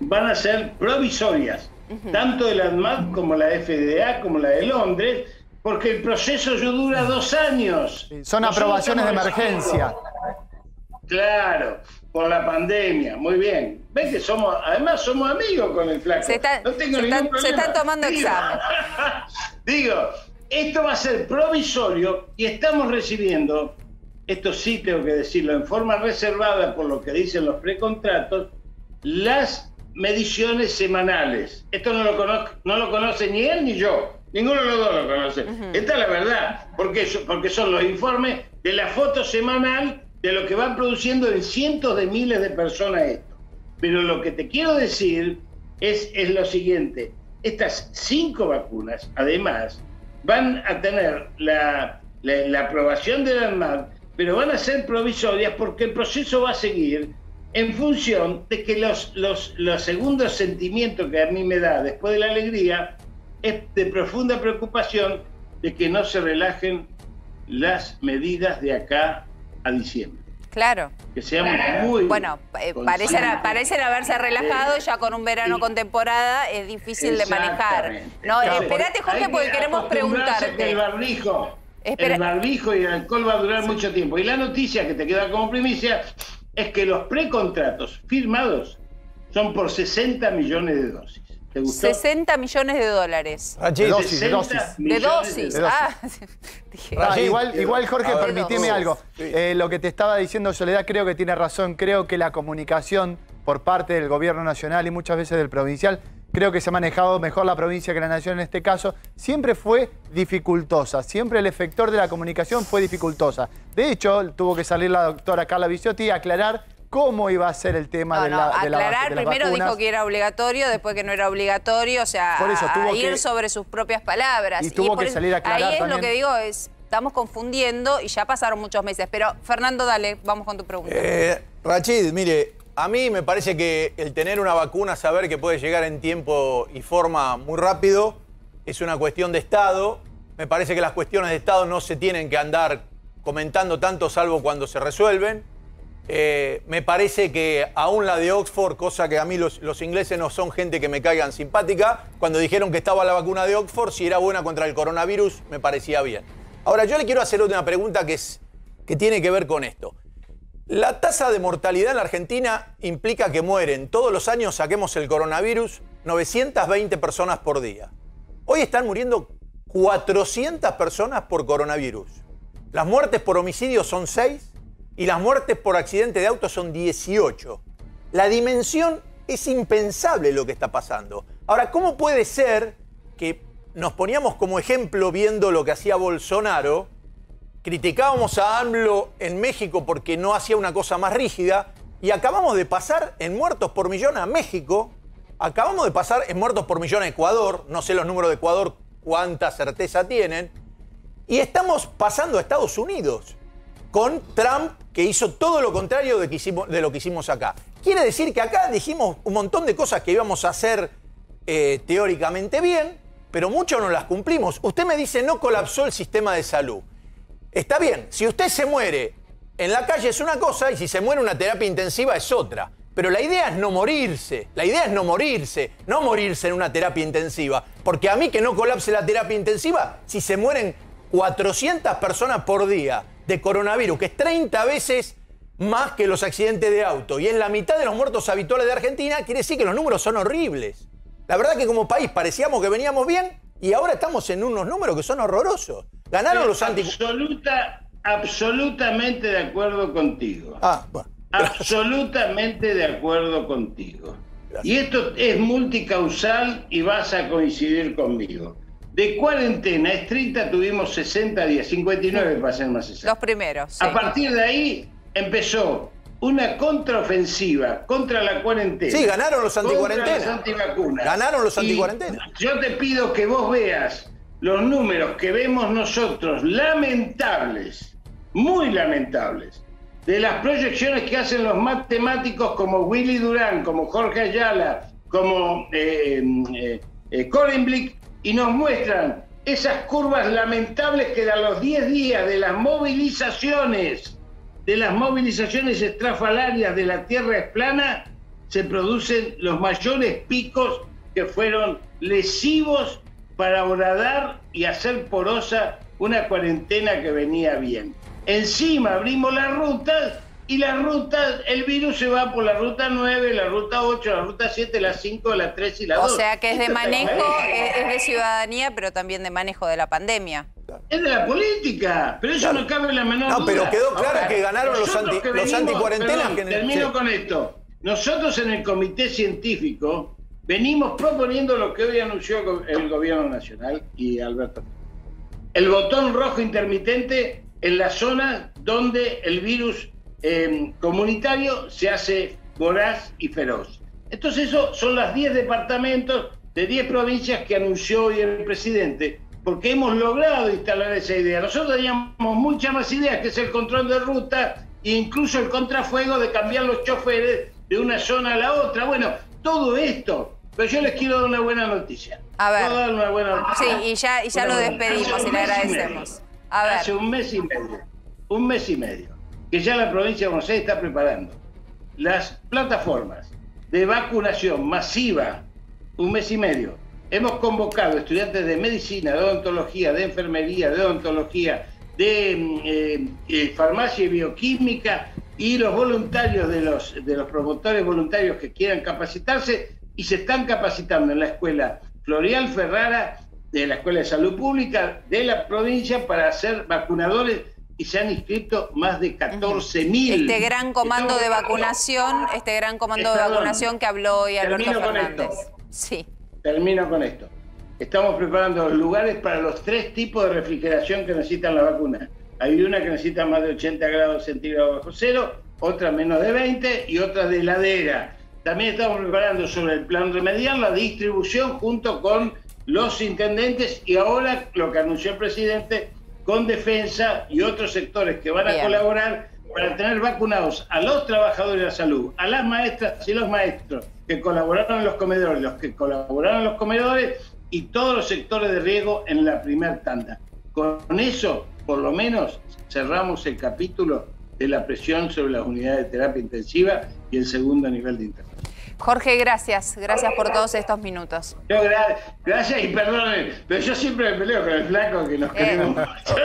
van a ser provisorias, tanto de la ANMAT como la FDA, como la de Londres, porque el proceso ya dura 2 años. Son aprobaciones de emergencia. Claro, por la pandemia, muy bien. Ves que además somos amigos con el flaco. Se están tomando examen. Digo, esto va a ser provisorio y estamos recibiendo, esto sí tengo que decirlo, en forma reservada por lo que dicen los precontratos, las mediciones semanales. Esto no lo conoce ni él ni yo. Ninguno de los dos lo conoce. Esta es la verdad, porque son los informes de la foto semanal de lo que van produciendo en cientos de miles de personas esto. Pero lo que te quiero decir es lo siguiente. Estas 5 vacunas, además, van a tener la aprobación de la ANMAT, pero van a ser provisorias porque el proceso va a seguir en función de que los segundos sentimientos que a mí me da después de la alegría es de profunda preocupación de que no se relajen las medidas de acá a diciembre. Claro. Que seamos muy... Bueno, parecen haberse relajado, ya con un verano con temporada es difícil de manejar. No, espérate, Jorge, porque queremos preguntarte. El barbijo y el alcohol va a durar mucho tiempo. Y la noticia que te queda como primicia es que los precontratos firmados son por 60 millones de dosis. ¿Te gustó? 60 millones de dólares. De dosis. De dosis. Igual, Jorge, permitime algo. Lo que te estaba diciendo Soledad, creo que tiene razón. Creo que la comunicación por parte del gobierno nacional y muchas veces del provincial, creo que se ha manejado mejor la provincia que la nación en este caso, siempre fue dificultosa. Siempre el efector de la comunicación fue dificultosa. De hecho, tuvo que salir la doctora Carla Bisotti a aclarar cómo iba a ser el tema de las primero vacunas. Dijo que era obligatorio, después que no era obligatorio, o sea, por eso, a ir sobre sus propias palabras. Y tuvo que salir a aclarar ahí es también. lo que digo, estamos confundiendo y ya pasaron muchos meses. Pero, Fernando, dale, vamos con tu pregunta. Rachid, mire, a mí me parece que el tener una vacuna, saber que puede llegar en tiempo y forma muy rápido, es una cuestión de Estado. Me parece que las cuestiones de Estado no se tienen que andar comentando tanto, salvo cuando se resuelven. Me parece que aún la de Oxford, cosa que a mí los ingleses no son gente que me caigan simpática, cuando dijeron que estaba la vacuna de Oxford, si era buena contra el coronavirus, me parecía bien. Ahora, yo le quiero hacer una pregunta que tiene que ver con esto. La tasa de mortalidad en la Argentina implica que mueren todos los años, saquemos el coronavirus, 920 personas por día. Hoy están muriendo 400 personas por coronavirus. Las muertes por homicidio son 6 y las muertes por accidente de auto son 18. La dimensión es impensable lo que está pasando. Ahora, ¿cómo puede ser que nos poníamos como ejemplo viendo lo que hacía Bolsonaro? Criticábamos a AMLO en México porque no hacía una cosa más rígida y acabamos de pasar en muertos por millón a México, acabamos de pasar en muertos por millón a Ecuador, no sé los números de Ecuador cuánta certeza tienen, y estamos pasando a Estados Unidos con Trump, que hizo todo lo contrario de lo que hicimos acá. Quiere decir que acá dijimos un montón de cosas que íbamos a hacer teóricamente bien, pero mucho no las cumplimos. Usted me dice no colapsó el sistema de salud. Está bien, si usted se muere en la calle es una cosa y si se muere en una terapia intensiva es otra. Pero la idea es no morirse, no morirse en una terapia intensiva. Porque a mí que no colapse la terapia intensiva, si se mueren 400 personas por día de coronavirus, que es 30 veces más que los accidentes de auto, y es la mitad de los muertos habituales de Argentina, quiere decir que los números son horribles. La verdad que como país parecíamos que veníamos bien y ahora estamos en unos números que son horrorosos. Ganaron los absolutamente de acuerdo contigo. Bueno. Absolutamente de acuerdo contigo. Gracias. Y esto es multicausal y vas a coincidir conmigo. De cuarentena estricta tuvimos 60 días, 59 para ser más exacto. Los primeros. Sí. A partir de ahí empezó una contraofensiva contra la cuarentena. Sí, ganaron los anticuarentena. Contra las antivacunas. Ganaron los anticuarentena. Yo te pido que vos veas los números que vemos nosotros, lamentables, muy lamentables, de las proyecciones que hacen los matemáticos como Willy Durán, como Jorge Ayala, como Korenblick, y nos muestran esas curvas lamentables que a los 10 días de las movilizaciones estrafalarias de la Tierra plana, se producen los mayores picos que fueron lesivos para horadar y hacer porosa una cuarentena que venía bien. Encima abrimos las rutas y las rutas, el virus se va por la ruta 9, la ruta 8, la ruta 7, la 5, la 3 y la 2. O sea que es de manejo, es de ciudadanía, pero también de manejo de la pandemia. Es de la política, pero eso no cabe en la menor duda. No, pero quedó claro que ganaron los anticuarentenas. Termino con esto. Nosotros en el comité científico venimos proponiendo lo que hoy anunció el gobierno nacional y Alberto. El botón rojo intermitente en la zona donde el virus comunitario se hace voraz y feroz. Entonces eso son las 10 departamentos de 10 provincias que anunció hoy el presidente, porque hemos logrado instalar esa idea. Nosotros teníamos muchas más ideas, que es el control de ruta e incluso el contrafuego de cambiar los choferes de una zona a la otra. Bueno, todo esto, pero yo les quiero dar una buena noticia. A ver. ¿Puedo dar una buena noticia? Sí, y ya lo despedimos y le agradecemos. A ver. Hace un mes y medio, que ya la provincia de Buenos Aires está preparando las plataformas de vacunación masiva, un mes y medio. Hemos convocado estudiantes de medicina, de odontología, de enfermería, de odontología, de farmacia y bioquímica, y los voluntarios de los promotores voluntarios que quieran capacitarse, y se están capacitando en la escuela Florial Ferrara, de la Escuela de Salud Pública de la provincia, para ser vacunadores, y se han inscrito más de 14.000. Este gran comando de vacunación, que habló hoy Alberto Fernández. Sí. Termino con esto. Estamos preparando los lugares para los 3 tipos de refrigeración que necesitan la vacuna. Hay una que necesita más de 80 grados centígrados bajo cero, otra menos de 20 y otra de heladera. También estamos preparando sobre el plan remedial la distribución junto con los intendentes, y ahora lo que anunció el presidente con Defensa y otros sectores que van a colaborar para tener vacunados a los trabajadores de la salud, a las maestras y los maestros que colaboraron en los comedores, los que colaboraron en los comedores y todos los sectores de riesgo en la primera tanda. Con eso, por lo menos, cerramos el capítulo de la presión sobre las unidades de terapia intensiva y el segundo nivel de internación. Jorge, gracias por todos estos minutos. Gracias y perdonen, pero yo siempre me peleo con el flaco, que nos queremos mucho.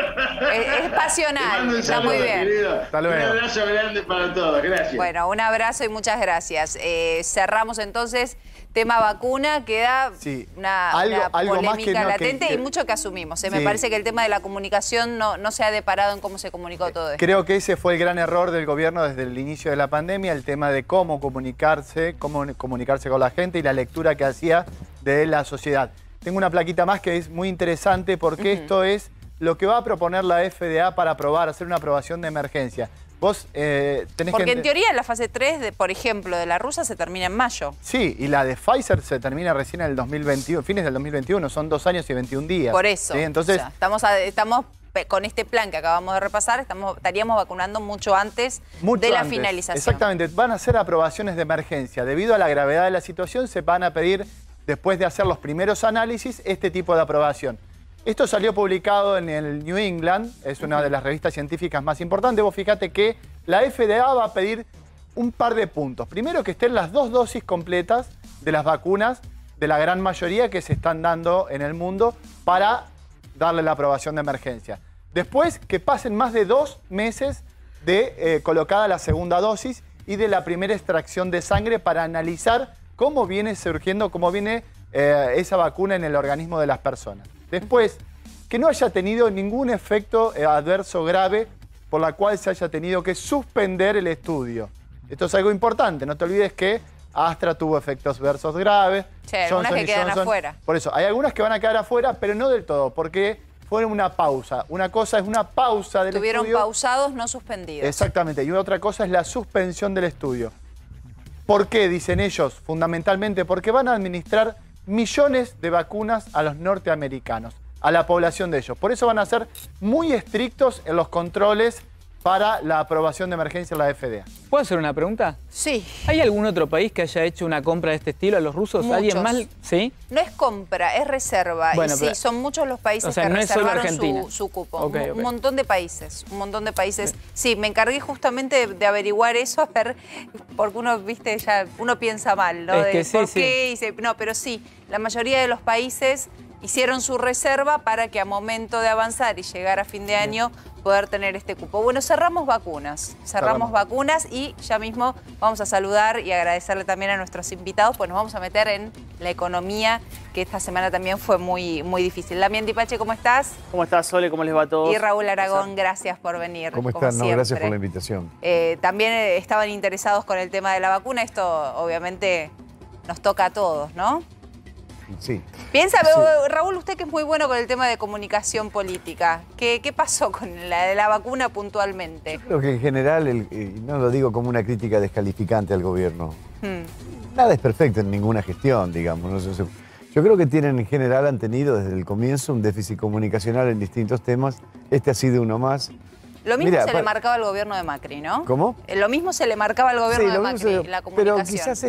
Es pasional, está muy bien. Un abrazo grande para todos, gracias. Bueno, un abrazo y muchas gracias. Cerramos entonces tema vacuna, queda una polémica latente y mucho que asumimos. Me parece que el tema de la comunicación no se ha deparado en cómo se comunicó todo esto. Creo que ese fue el gran error del gobierno desde el inicio de la pandemia, el tema de cómo comunicarse con la gente y la lectura que hacía de la sociedad. Tengo una plaquita más que es muy interesante porque esto es lo que va a proponer la FDA para hacer una aprobación de emergencia. Vos tenés Porque en teoría la fase 3, por ejemplo, de la rusa se termina en mayo. Sí, y la de Pfizer se termina recién en el 2021, fines del 2021, son 2 años y 21 días. Por eso. ¿Sí? Entonces, o sea, estamos con este plan que acabamos de repasar, estaríamos vacunando mucho antes de la finalización. Exactamente, van a ser aprobaciones de emergencia. Debido a la gravedad de la situación, se van a pedir, después de hacer los primeros análisis, este tipo de aprobación. Esto salió publicado en el New England, es una de las revistas científicas más importantes. Vos fíjate que la FDA va a pedir un par de puntos. Primero, que estén las 2 dosis completas de las vacunas de la gran mayoría que se están dando en el mundo para darle la aprobación de emergencia. Después, que pasen más de 2 meses de colocada la segunda dosis y de la primera extracción de sangre para analizar cómo viene surgiendo, cómo viene esa vacuna en el organismo de las personas. Después, que no haya tenido ningún efecto adverso grave por la cual se haya tenido que suspender el estudio. Esto es algo importante, no te olvides que Astra tuvo efectos adversos graves. Sí, algunas que quedan afuera. Por eso, hay algunas que van a quedar afuera, pero no del todo, porque fue una pausa. Una cosa es una pausa del estudio. Estuvieron pausados, no suspendidos. Exactamente, y otra cosa es la suspensión del estudio. ¿Por qué, dicen ellos? Fundamentalmente porque van a administrar millones de vacunas a los norteamericanos, a la población de ellos. Por eso van a ser muy estrictos en los controles para la aprobación de emergencia en la FDA. ¿Puedo hacer una pregunta? Sí. ¿Hay algún otro país que haya hecho una compra de este estilo a los rusos? Muchos. ¿Alguien más? ¿Sí? No es compra, es reserva. Bueno, y sí, pero, son muchos los países que no es solo reservaron Argentina. su cupo. Okay, un montón de países, un montón de países. Sí, me encargué justamente de averiguar eso, a ver, porque uno, viste, ya uno piensa mal, ¿no? Es que de sí, por qué. No, pero sí, la mayoría de los países hicieron su reserva para que a momento de avanzar y llegar a fin de año poder tener este cupo. Bueno, cerramos vacunas. Cerramos vacunas y ya mismo vamos a saludar y agradecerle también a nuestros invitados, pues nos vamos a meter en la economía, que esta semana también fue muy difícil. Damián Dipache, ¿cómo estás? ¿Cómo estás, Sole? ¿Cómo les va a todos? Y Raúl Aragón, gracias por venir. ¿Cómo están? No, gracias por la invitación. También estaban interesados con el tema de la vacuna. Esto obviamente nos toca a todos, ¿no? Sí. Piensa, Raúl, usted que es muy bueno con el tema de comunicación política, ¿qué pasó con la vacuna puntualmente? Yo creo que en general, no lo digo como una crítica descalificante al gobierno, nada es perfecto en ninguna gestión, digamos. ¿No? Yo creo que en general han tenido desde el comienzo un déficit comunicacional en distintos temas. Este ha sido uno más. Lo mismo le marcaba al gobierno de Macri, ¿no? ¿Cómo? Lo mismo se le marcaba al gobierno de Macri, la comunicación. Pero quizás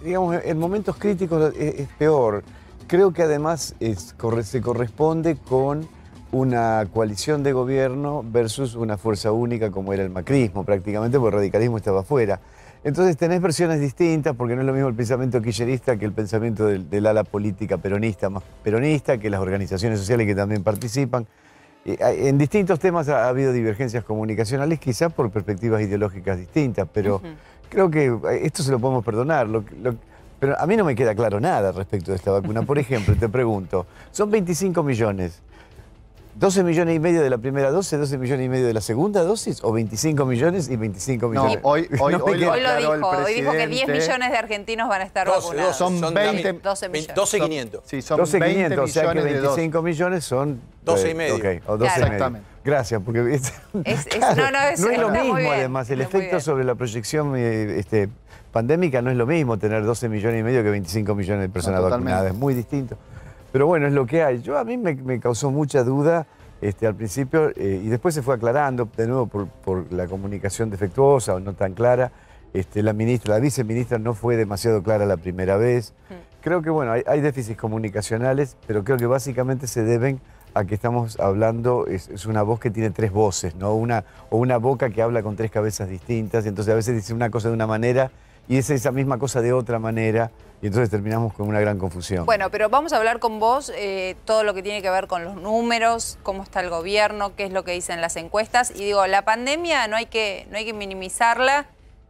digamos, en momentos críticos es peor. Creo que además se corresponde con una coalición de gobierno versus una fuerza única como era el macrismo prácticamente, porque el radicalismo estaba afuera. Entonces tenés versiones distintas, porque no es lo mismo el pensamiento kirchnerista que el pensamiento del ala política peronista, más peronista, que las organizaciones sociales que también participan. En distintos temas ha habido divergencias comunicacionales, quizás por perspectivas ideológicas distintas, pero creo que esto se lo podemos perdonar. Pero a mí no me queda claro nada respecto de esta vacuna. Por ejemplo, te pregunto, son 25 millones. 12 millones y medio de la primera dosis, 12 millones y medio de la segunda dosis, o 25 millones y 25 millones. No, hoy lo dijo, hoy dijo que 10 millones de argentinos van a estar vacunados. Son 20, 12.500. Sí, son 12.500, o sea que 25 millones son 12 y medio. Okay, o 12 Exactamente. Gracias, porque no es lo mismo, además, el efecto sobre la proyección pandémica no es lo mismo tener 12 millones y medio que 25 millones de personas vacunadas, es muy distinto. Pero bueno, es lo que hay. A mí me causó mucha duda al principio y después se fue aclarando, de nuevo por la comunicación defectuosa o no tan clara. La viceministra no fue demasiado clara la primera vez. Creo que bueno, hay déficits comunicacionales, pero creo que básicamente se deben a que estamos hablando, es una voz que tiene tres voces, ¿no? Una boca que habla con tres cabezas distintas, y entonces a veces dice una cosa de una manera y es esa misma cosa de otra manera, y entonces terminamos con una gran confusión. Bueno, pero vamos a hablar con vos todo lo que tiene que ver con los números, cómo está el gobierno, qué es lo que dicen las encuestas. Y digo, la pandemia no hay que minimizarla,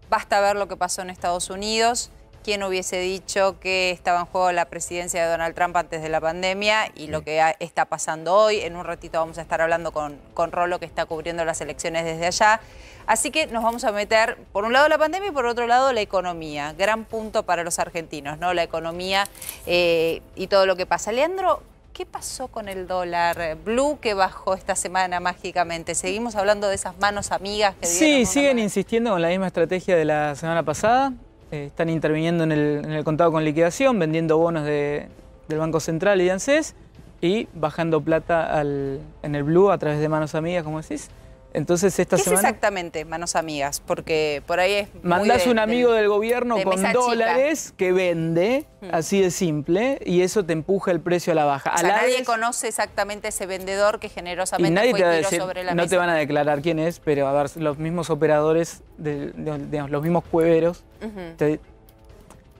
basta ver lo que pasó en Estados Unidos. ¿Quién hubiese dicho que estaba en juego la presidencia de Donald Trump antes de la pandemia y lo que está pasando hoy? En un ratito vamos a estar hablando con Rolo, que está cubriendo las elecciones desde allá. Así que nos vamos a meter, por un lado la pandemia y por otro lado la economía. Gran punto para los argentinos, ¿no? La economía y todo lo que pasa. Leandro, ¿qué pasó con el dólar blue que bajó esta semana mágicamente? ¿Seguimos hablando de esas manos amigas que Sí, siguen insistiendo con la misma estrategia de la semana pasada. Están interviniendo en el contado con liquidación, vendiendo bonos del Banco Central y de ANSES y bajando plata en el blue a través de manos amigas, como decís. Entonces esta semana... ¿Qué es exactamente manos amigas? Porque por ahí es mandás un amigo del gobierno con dólares que vende, así de simple, y eso te empuja el precio a la baja. O sea, nadie conoce exactamente ese vendedor que generosamente fue y tiró sobre la mesa. No te van a declarar quién es, pero a ver, los mismos operadores, digamos, los mismos cueveros,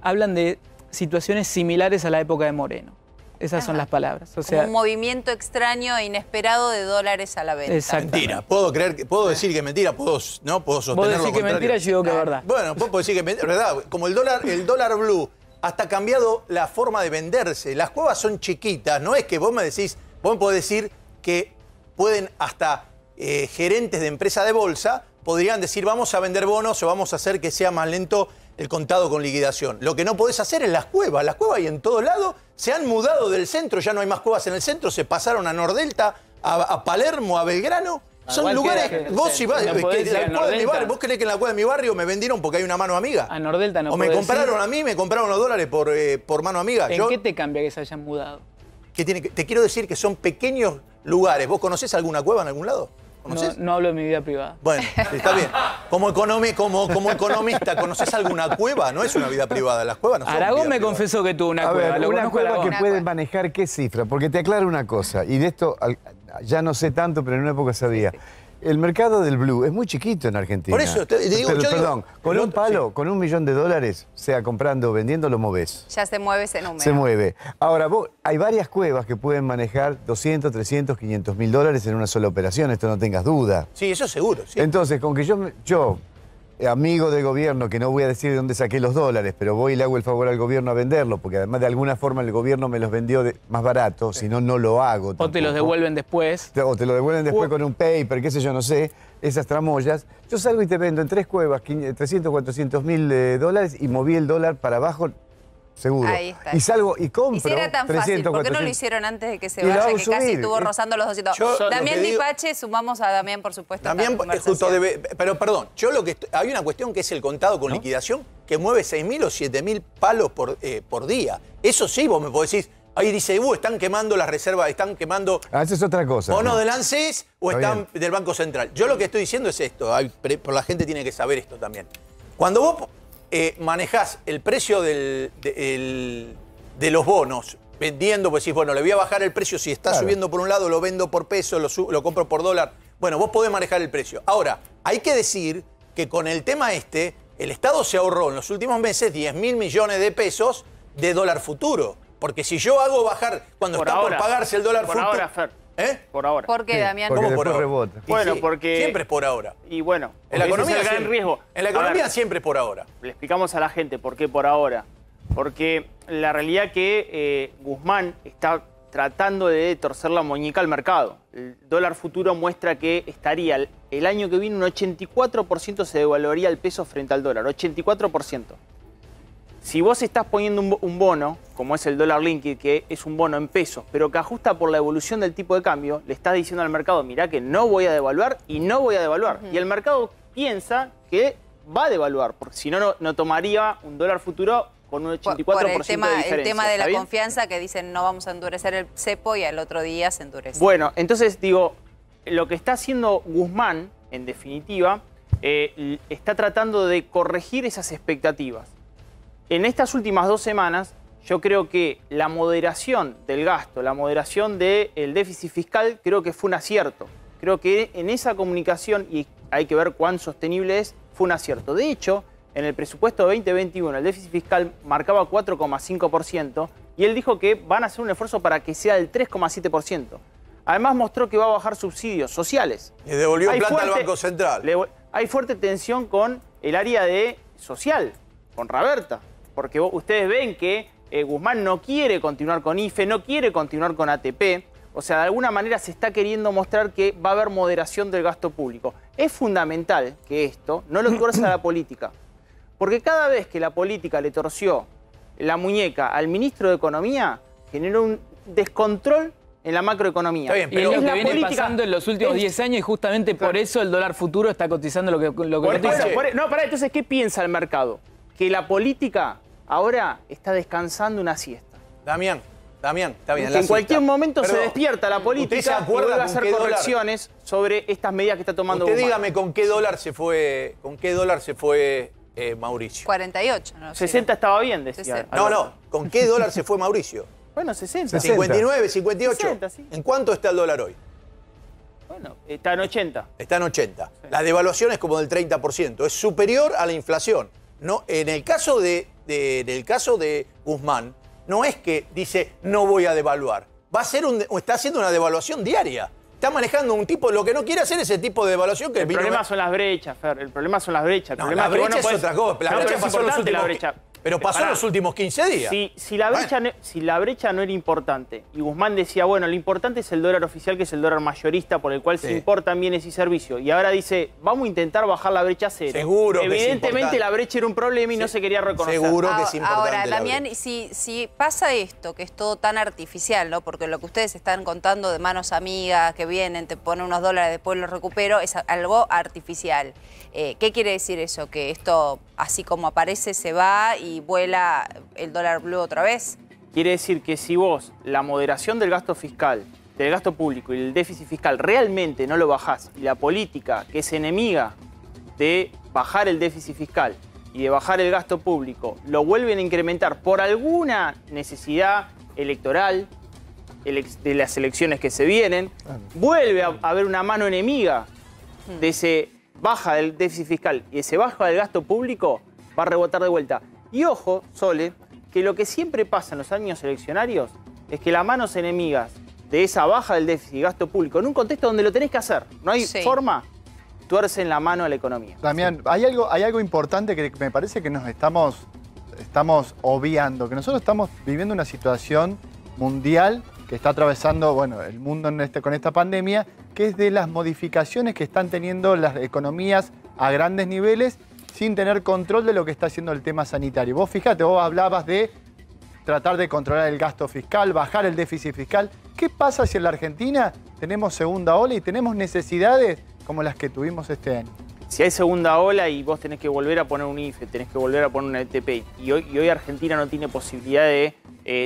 hablan de situaciones similares a la época de Moreno. Esas son las palabras. O sea, como un movimiento extraño e inesperado de dólares a la venta. Mentira. Puedo decir que es mentira, puedo sostener lo contrario. Vos decís que es mentira, yo digo que es verdad. Bueno, vos podés decir que es verdad. Como el dólar blue hasta ha cambiado la forma de venderse. Las cuevas son chiquitas. No es que vos me podés decir que pueden hasta gerentes de empresa de bolsa podrían decir vamos a vender bonos o vamos a hacer que sea más lento el contado con liquidación. Lo que no podés hacer es las cuevas. Las cuevas hay en todos lados. Se han mudado del centro, ya no hay más cuevas en el centro. Se pasaron a Nordelta, a Palermo, a Belgrano. Son lugares... Vos si vas... ¿Vos creés que en la cueva de mi barrio me vendieron porque hay una mano amiga? A Nordelta no. O me compraron a mí, me compraron los dólares por mano amiga. ¿En qué te cambia que se hayan mudado? Te quiero decir que son pequeños lugares. ¿Vos conocés alguna cueva en algún lado? ¿Conoces? No hablo de mi vida privada. Bueno, está bien. Como economista, ¿conoces alguna cueva? No es una vida privada, las cuevas no son Aragón vida me privada. confesó que tuvo una A cueva. ver, Lo una conozco a cueva Aragón. que puede manejar qué cifra, porque te aclaro una cosa, y de esto ya no sé tanto, pero en una época sabía. El mercado del blue es muy chiquito en Argentina. Por eso, te digo, Pero, yo digo, perdón, con un palo, con $1 millón, sea comprando o vendiendo, lo movés. Ya se mueve ese número. Se mueve. Ahora, hay varias cuevas que pueden manejar 200, 300, 500 mil dólares en una sola operación, esto no tengas duda. Sí, eso seguro. Sí. Entonces, con que yo, amigo del gobierno, que no voy a decir de dónde saqué los dólares, pero voy y le hago el favor al gobierno a venderlo, porque además de alguna forma el gobierno me los vendió más barato, si no, no lo hago. O te los devuelven después. O te lo devuelven después con un paper, qué sé yo, no sé, esas tramoyas. Yo salgo y te vendo en 3 cuevas 300, 400 mil dólares y moví el dólar para abajo, seguro. Ahí está. Y salgo y compro Y si era tan 300, fácil, ¿por qué no 400? lo hicieron antes de que se Y lo vaya, hago que casi subir. estuvo rozando los 200? Yo lo Damián que digo- Dipache, sumamos a Damián, por supuesto. También justo pero perdón, hay una cuestión que es el contado con liquidación que mueve 6.000 o 7.000 palos por día. Eso sí, vos me podés decir, ahí dice, están quemando las reservas, están quemando Esa es otra cosa. bonos ¿no? del ANSES o Está están del Banco Central. Yo lo que estoy diciendo es esto, la gente tiene que saber esto también. Cuando vos manejás el precio de los bonos, vendiendo, pues decís, bueno, le voy a bajar el precio, si está subiendo por un lado, lo vendo por peso, lo compro por dólar. Bueno, vos podés manejar el precio. Ahora, hay que decir que con el tema el Estado se ahorró en los últimos meses 10.000 millones de pesos de dólar futuro. Porque si yo hago bajar, cuando está por pagarse el dólar futuro... Por ahora, Fer. Por ahora. ¿Por qué, Damián? Porque ¿Cómo por después ahora? rebota. Bueno, Sí, porque... siempre es por ahora. Y bueno, En la economía, ese es el gran siempre, riesgo. en la A economía ver, siempre es por ahora. le explicamos a la gente por qué por ahora. Porque la realidad que Guzmán está tratando de torcer la muñeca al mercado. El dólar futuro muestra que estaría el año que viene un 84% se devaluaría el peso frente al dólar, 84%. Si vos estás poniendo un bono, como es el dólar linked, que es un bono en pesos, pero que ajusta por la evolución del tipo de cambio, le estás diciendo al mercado, mirá que no voy a devaluar y no voy a devaluar. Y el mercado piensa que va a devaluar, porque si no, no tomaría un dólar futuro con un 84% Por de diferencia. el tema de ¿Está la bien? confianza, que dicen no vamos a endurecer el cepo y al otro día se endurece. Bueno, entonces digo, lo que está haciendo Guzmán, en definitiva, está tratando de corregir esas expectativas. En estas últimas 2 semanas, yo creo que la moderación del gasto, la moderación del déficit fiscal, creo que fue un acierto. Creo que en esa comunicación, y hay que ver cuán sostenible es, fue un acierto. De hecho, en el presupuesto 2021, el déficit fiscal marcaba 4,5% y él dijo que van a hacer un esfuerzo para que sea del 3,7%. Además mostró que va a bajar subsidios sociales. Le devolvió plata al Banco Central. Hay fuerte tensión con el área de social, con Raberta, porque ustedes ven que Guzmán no quiere continuar con IFE, no quiere continuar con ATP. O sea, de alguna manera se está queriendo mostrar que va a haber moderación del gasto público. Es fundamental que esto no lo torza la política. Porque cada vez que la política le torció la muñeca al ministro de Economía, generó un descontrol en la macroeconomía. Está bien, Y es lo que viene pasando en los últimos 10 años y justamente por eso el dólar futuro está cotizando lo que cotiza. No, pará, entonces, ¿qué piensa el mercado? Que la política ahora está descansando una siesta. Damián, está bien. Que en cualquier momento Perdón, se despierta la política ¿usted se y acuerda vuelve a con hacer qué dólar? correcciones sobre estas medidas que está tomando Usted Guzmán. dígame con qué dólar se fue, Mauricio. 48. No, 60 estaba bien, decía. No, ¿con qué dólar se fue Mauricio? Bueno, 60. 59, 58. 60, sí. ¿En cuánto está el dólar hoy? Bueno, está en 80. Está en 80. La devaluación es como del 30%. Es superior a la inflación. No, en el caso de Guzmán, no es que dice no voy a devaluar. Está haciendo una devaluación diaria. Está manejando un tipo, lo que no quiere hacer es ese tipo de devaluación que El problema son las brechas, Fer. El problema son las brechas. No, la brecha es otra cosa. La brecha pasó en los últimos... Pero pasó en los últimos 15 días. Si la brecha no era importante y Guzmán decía, bueno, lo importante es el dólar oficial, que es el dólar mayorista por el cual se importan bienes y servicios. Y ahora dice, vamos a intentar bajar la brecha a cero. Seguro que es Evidentemente importante. la brecha era un problema y no se quería reconocer. Seguro que es importante. Ahora, la Damián, brecha. si pasa esto, que es todo tan artificial, ¿no? Porque lo que ustedes están contando de manos amigas que vienen, te ponen unos dólares, después los recupero, es algo artificial. ¿Qué quiere decir eso? ¿Que esto, así como aparece, se va y vuela el dólar blue otra vez? Quiere decir que si vos, la moderación del gasto fiscal del gasto público y el déficit fiscal realmente no lo bajás, y la política que es enemiga de bajar el déficit fiscal y de bajar el gasto público lo vuelven a incrementar por alguna necesidad electoral de las elecciones que se vienen, vuelve a haber una mano enemiga de ese baja del déficit fiscal y ese baja del gasto público, va a rebotar de vuelta. Y ojo, Sole, que lo que siempre pasa en los años eleccionarios es que las manos enemigas de esa baja del déficit y gasto público, en un contexto donde lo tenés que hacer, no hay forma, tuercen la mano a la economía. Damián, hay algo importante que me parece que nos estamos obviando, que nosotros estamos viviendo una situación mundial que está atravesando, bueno, el mundo con esta pandemia, que es de las modificaciones que están teniendo las economías a grandes niveles sin tener control de lo que está haciendo el tema sanitario. Vos fíjate, vos hablabas de tratar de controlar el gasto fiscal, bajar el déficit fiscal. ¿Qué pasa si en la Argentina tenemos segunda ola y tenemos necesidades como las que tuvimos este año? Si hay segunda ola y vos tenés que volver a poner un IFE, tenés que volver a poner un ETP, y hoy Argentina no tiene posibilidad de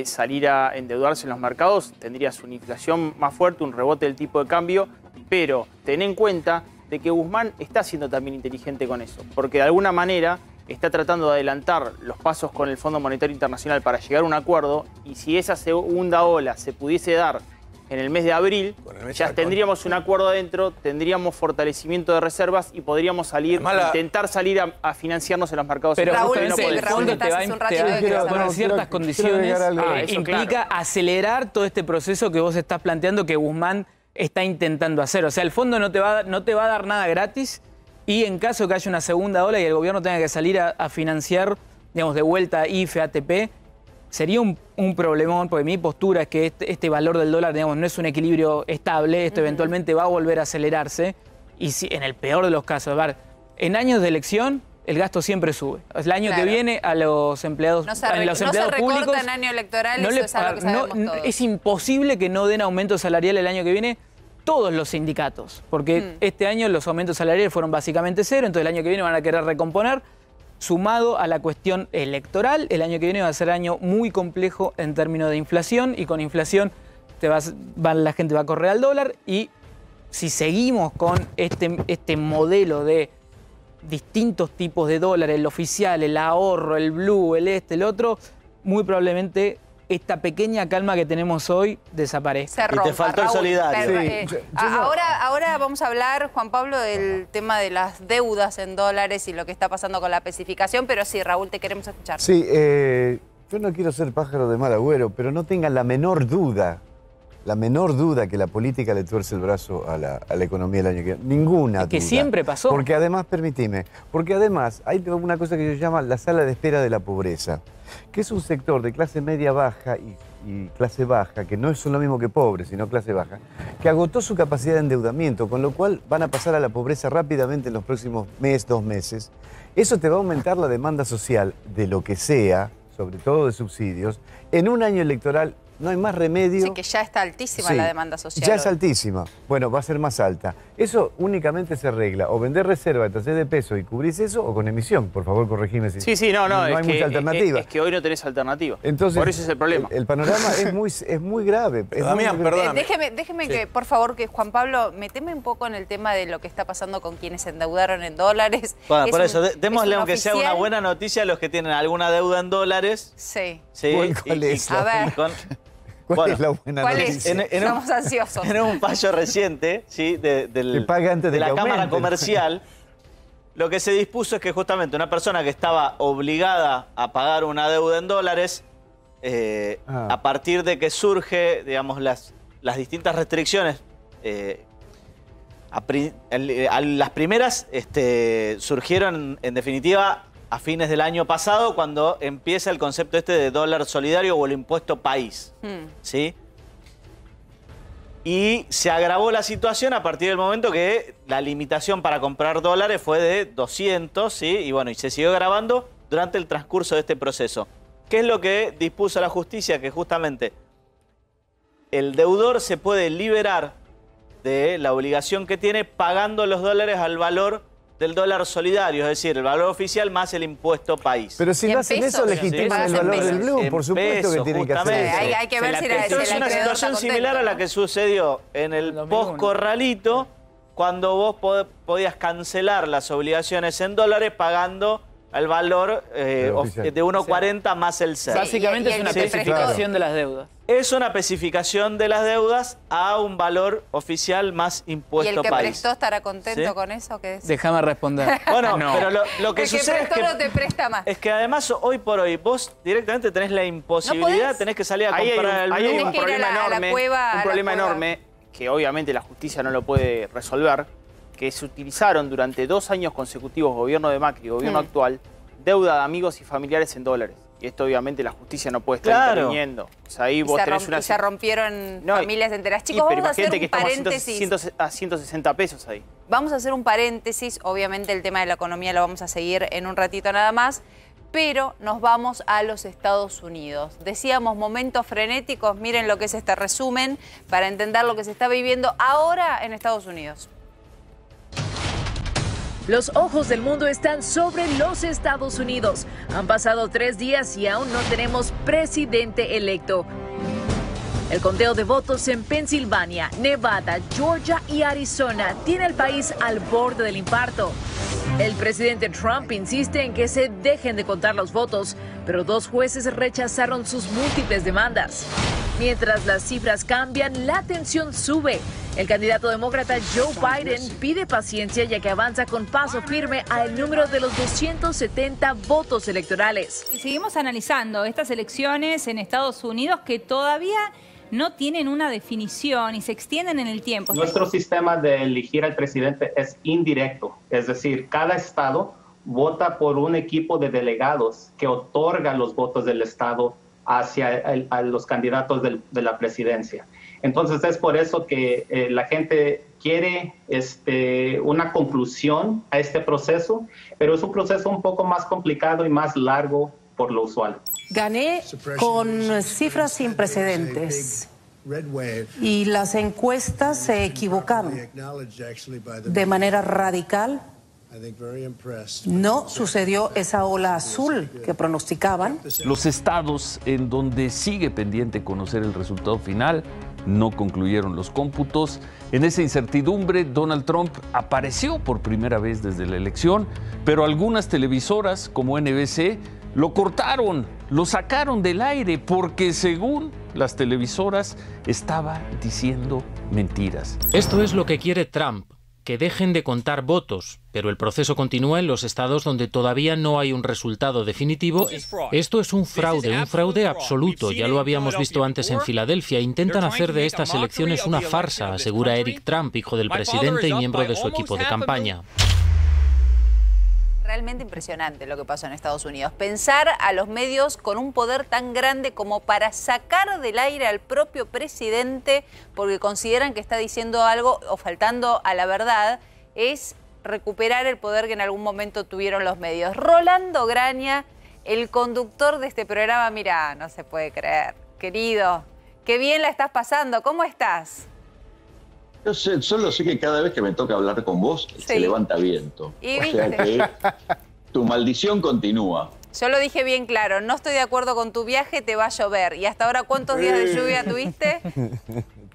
salir a endeudarse en los mercados, tendrías una inflación más fuerte, un rebote del tipo de cambio, pero ten en cuenta de que Guzmán está siendo también inteligente con eso, porque de alguna manera está tratando de adelantar los pasos con el Fondo Monetario Internacional para llegar a un acuerdo, y si esa segunda ola se pudiese dar en el mes de abril, ya tendríamos un acuerdo adentro, tendríamos fortalecimiento de reservas y podríamos intentar salir a financiarnos en los mercados. Pero justamente el fondo te va a poner ciertas condiciones que implica acelerar todo este proceso que vos estás planteando que Guzmán está intentando hacer. O sea, el fondo no te va a dar nada gratis, y en caso de que haya una segunda ola y el gobierno tenga que salir a financiar, digamos, de vuelta IFE, ATP, sería un problemón, porque mi postura es que este valor del dólar, digamos, no es un equilibrio estable, esto eventualmente va a volver a acelerarse, y si, en el peor de los casos, en años de elección, el gasto siempre sube. El año que viene a los empleados, no se recorta en año electoral, eso es algo que sabemos todos. Es imposible que no den aumento salarial el año que viene todos los sindicatos, porque este año los aumentos salariales fueron básicamente cero, entonces el año que viene van a querer recomponer. Sumado a la cuestión electoral, el año que viene va a ser año muy complejo en términos de inflación, y con inflación la gente va a correr al dólar, y si seguimos con este modelo de distintos tipos de dólares, el oficial, el ahorro, el blue, el otro, muy probablemente esta pequeña calma que tenemos hoy desaparece. Se rompa, y te faltó Raúl, el solidario. Ahora vamos a hablar, Juan Pablo, del tema de las deudas en dólares y lo que está pasando con la pacificación, pero sí, Raúl, te queremos escuchar. Sí, yo no quiero ser pájaro de mal agüero, pero no tengan la menor duda que la política le tuerce el brazo a la economía del año que viene. Ninguna duda. Que siempre pasó. Porque además, hay una cosa que se llama la sala de espera de la pobreza, que es un sector de clase media baja y clase baja, que no son lo mismo que pobres, sino clase baja, que agotó su capacidad de endeudamiento, con lo cual van a pasar a la pobreza rápidamente en los próximos 2 meses. Eso te va a aumentar la demanda social de lo que sea, sobre todo de subsidios, en un año electoral. No hay más remedio. Sí, que ya está altísima la demanda social. Ya es altísima. Bueno, va a ser más alta. Eso únicamente se arregla o vender reserva de tasas de peso y cubrís eso, o con emisión. Por favor, corregime si no hay mucha alternativa. Es que hoy no tenés alternativa. Entonces, por eso es el problema. El panorama es muy grave. Déjeme que, por favor, que Juan Pablo, meteme un poco en el tema de lo que está pasando con quienes se endeudaron en dólares. Bueno, por eso, démosle aunque sea una buena noticia a los que tienen alguna deuda en dólares. Sí. ¿Cuál es? A ver. ¿Cuál es la buena noticia? Estamos ansiosos. En un fallo reciente, ¿sí? de la Cámara Comercial, lo que se dispuso es que justamente una persona que estaba obligada a pagar una deuda en dólares, a partir de que surge, digamos, las distintas restricciones, las primeras surgieron en definitiva a fines del año pasado, cuando empieza el concepto de dólar solidario o el impuesto país, ¿sí? Y se agravó la situación a partir del momento que la limitación para comprar dólares fue de 200, ¿sí? Y bueno, y se siguió agravando durante el transcurso de este proceso. ¿Qué es lo que dispuso la justicia? Que justamente el deudor se puede liberar de la obligación que tiene pagando los dólares al valor del dólar solidario, es decir, el valor oficial más el impuesto país. Pero si no hacen eso, legitiman el valor del blue, por supuesto que tienen que hacer eso. Hay que ver si Esto es una situación similar a la que sucedió en el post-corralito, cuando vos podías cancelar las obligaciones en dólares pagando el valor de 1,40 más el CER. Básicamente es una especificación de las deudas. Es una especificación de las deudas a un valor oficial más impuesto país. ¿Y el que prestó estará contento con eso? ¿Qué decís? Déjame responder. Bueno, pero lo que sucede es que no te presta más. Es que además hoy por hoy vos directamente tenés la imposibilidad, tenés que salir a comprar el blue. Hay un problema enorme que obviamente la justicia no lo puede resolver, que se utilizaron durante 2 años consecutivos, gobierno de Macri y gobierno actual, deuda de amigos y familiares en dólares. Y esto obviamente la justicia no puede estar interviniendo. O sea, ahí vos tenés una... se rompieron familias enteras. Chicos, pero vamos a hacer un paréntesis. A 160 pesos ahí. Vamos a hacer un paréntesis. Obviamente el tema de la economía lo vamos a seguir en un ratito nada más. Pero nos vamos a los Estados Unidos. Decíamos momentos frenéticos. Miren lo que es este resumen para entender lo que se está viviendo ahora en Estados Unidos. Los ojos del mundo están sobre los Estados Unidos. Han pasado 3 días y aún no tenemos presidente electo. El conteo de votos en Pensilvania, Nevada, Georgia y Arizona tiene al país al borde del infarto. El presidente Trump insiste en que se dejen de contar los votos, pero 2 jueces rechazaron sus múltiples demandas. Mientras las cifras cambian, la tensión sube. El candidato demócrata Joe Biden pide paciencia ya que avanza con paso firme al número de los 270 votos electorales. Y seguimos analizando estas elecciones en Estados Unidos que todavía no tienen una definición y se extienden en el tiempo. Nuestro sistema de elegir al presidente es indirecto, es decir, cada estado vota por un equipo de delegados que otorga los votos del estado hacia a los candidatos de la presidencia. Entonces es por eso que la gente quiere una conclusión a este proceso, pero es un proceso un poco más complicado y más largo por lo usual. Gané con cifras sin precedentes y las encuestas se equivocaron de manera radical. No sucedió esa ola azul que pronosticaban. Los estados en donde sigue pendiente conocer el resultado final no concluyeron los cómputos. En esa incertidumbre, Donald Trump apareció por primera vez desde la elección, pero algunas televisoras como NBC lo cortaron, lo sacaron del aire porque según las televisoras estaba diciendo mentiras. Esto es lo que quiere Trump, que dejen de contar votos, pero el proceso continúa en los estados donde todavía no hay un resultado definitivo. Esto es un fraude absoluto. Ya lo habíamos visto antes en Filadelfia. Intentan hacer de estas elecciones una farsa, asegura Eric Trump, hijo del presidente y miembro de su equipo de campaña. Realmente impresionante lo que pasó en Estados Unidos. Pensar a los medios con un poder tan grande como para sacar del aire al propio presidente porque consideran que está diciendo algo o faltando a la verdad es recuperar el poder que en algún momento tuvieron los medios. Rolando Graña, el conductor de este programa, mira, no se puede creer. Querido, qué bien la estás pasando. ¿Cómo estás? Yo solo sé que cada vez que me toca hablar con vos, se levanta viento. ¿Y o sea que tu maldición continúa. Yo lo dije bien claro, no estoy de acuerdo con tu viaje, te va a llover. ¿Y hasta ahora cuántos días de lluvia tuviste?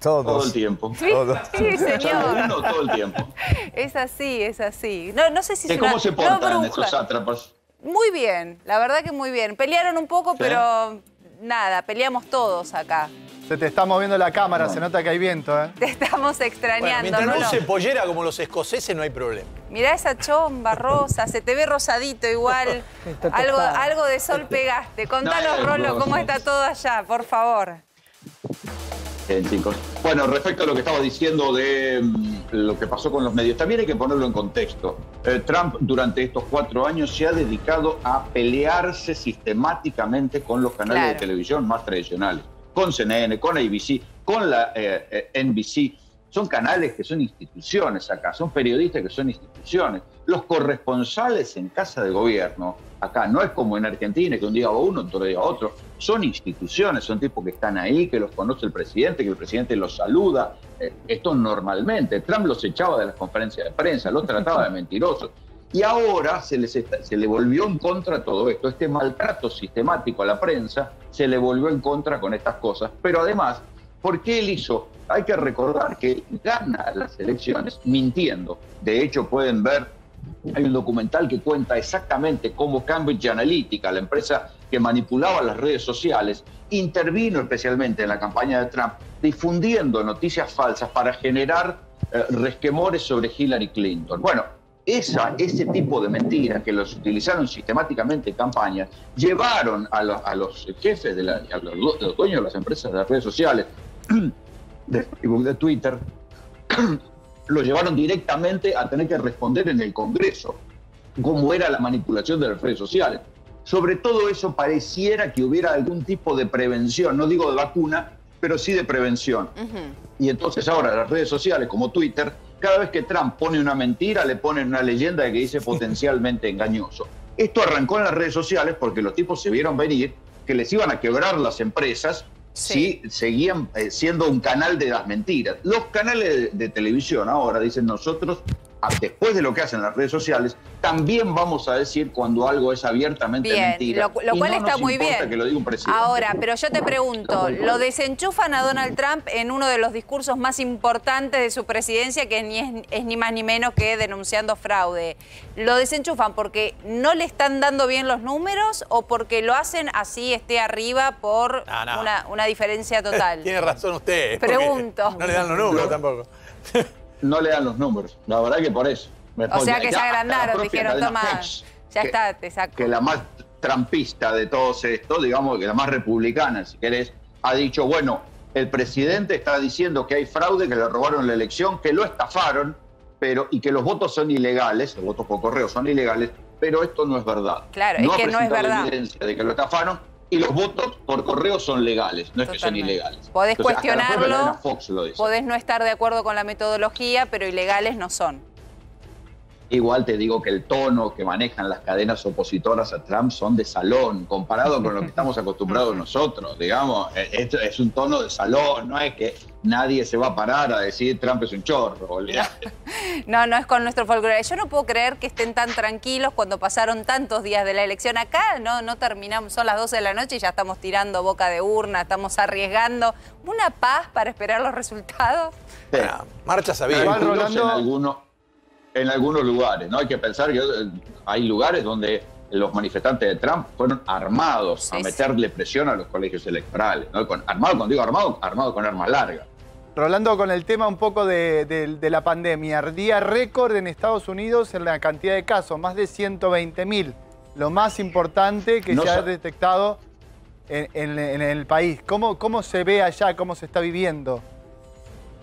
Todo el tiempo. Sí, sí, señor. Uno, todo el tiempo. Es así, es así. No sé si es ¿Cómo una, se portan no esos sátrapas? Muy bien, la verdad que muy bien. Pelearon un poco, pero nada, peleamos todos acá. Se te está moviendo la cámara, se nota que hay viento, ¿eh? Te estamos extrañando. Bueno, mientras no use pollera como los escoceses, no hay problema. Mirá esa chomba rosa, se te ve rosadito igual. Algo de sol pegaste. Contanos, Rolo, cómo está todo allá, por favor. Bien, chicos. Bueno, respecto a lo que estaba diciendo de lo que pasó con los medios, también hay que ponerlo en contexto. Trump durante estos 4 años se ha dedicado a pelearse sistemáticamente con los canales de televisión más tradicionales. Con CNN, con ABC, con la NBC. Son canales que son instituciones acá, son periodistas que son instituciones. Los corresponsales en casa de gobierno, acá no es como en Argentina, que un día va uno, otro día otro. Son instituciones, son tipos que están ahí, que los conoce el presidente, que el presidente los saluda. Esto normalmente. Trump los echaba de las conferencias de prensa, los trataba de mentirosos. Y ahora se le volvió en contra todo esto. Este maltrato sistemático a la prensa se le volvió en contra con estas cosas. Pero además, ¿por qué él hizo? Hay que recordar que él gana las elecciones mintiendo. De hecho, pueden ver, hay un documental que cuenta exactamente cómo Cambridge Analytica, la empresa que manipulaba las redes sociales, intervino especialmente en la campaña de Trump, difundiendo noticias falsas para generar resquemores sobre Hillary Clinton. Bueno, ese tipo de mentiras que los utilizaron sistemáticamente en campañas llevaron a los jefes, a los dueños de las empresas de las redes sociales, de Facebook, de Twitter, lo llevaron directamente a tener que responder en el Congreso cómo era la manipulación de las redes sociales. Sobre todo eso pareciera que hubiera algún tipo de prevención, no digo de vacuna, pero sí de prevención. Y entonces ahora las redes sociales como Twitter, cada vez que Trump pone una mentira, le ponen una leyenda que dice potencialmente engañoso. Esto arrancó en las redes sociales porque los tipos se vieron venir que les iban a quebrar las empresas si seguían siendo un canal de las mentiras. Los canales de televisión ahora dicen nosotros, después de lo que hacen las redes sociales, también vamos a decir cuando algo es abiertamente mentira. Lo cual está muy bien. Que lo diga un presidente. Ahora, pero yo te pregunto, ¿lo desenchufan a Donald Trump en uno de los discursos más importantes de su presidencia, que es ni más ni menos que denunciando fraude? ¿Lo desenchufan porque no le están dando bien los números o porque lo hacen así esté arriba por una diferencia total? Tiene razón usted. Pregunto. No le dan los números tampoco. No le dan los números. La verdad que por eso. O sea que se agrandaron, dijeron, toma, ya está, te saco. Que la más trumpista de todos estos, digamos, que la más republicana, si querés, ha dicho, bueno, el presidente está diciendo que hay fraude, que le robaron la elección, que lo estafaron, y que los votos son ilegales, los votos por correo son ilegales, pero esto no es verdad. Claro, es que no es verdad. Evidencia de que lo estafaron y los votos por correo son legales, no es que son ilegales. Podés Entonces, cuestionarlo, Fox lo dice. podés no estar de acuerdo con la metodología, pero ilegales no son. Igual te digo que el tono que manejan las cadenas opositoras a Trump son de salón, comparado con lo que estamos acostumbrados nosotros, digamos. Esto es un tono de salón, no es que nadie se va a parar a decir Trump es un chorro. No, no es con nuestro folclore. Yo no puedo creer que estén tan tranquilos cuando pasaron tantos días de la elección. Acá no terminamos, son las 12 de la noche y ya estamos tirando boca de urna, estamos arriesgando. Una paz para esperar los resultados. Sí. Marcha sabía. En algunos lugares, ¿no? Hay que pensar que hay lugares donde los manifestantes de Trump fueron armados a meterle presión a los colegios electorales, ¿no? Cuando digo armado con armas largas. Rolando, con el tema un poco de la pandemia, día récord en Estados Unidos en la cantidad de casos, más de 120.000, lo más importante que se ha detectado en el país. ¿Cómo se ve allá, cómo se está viviendo?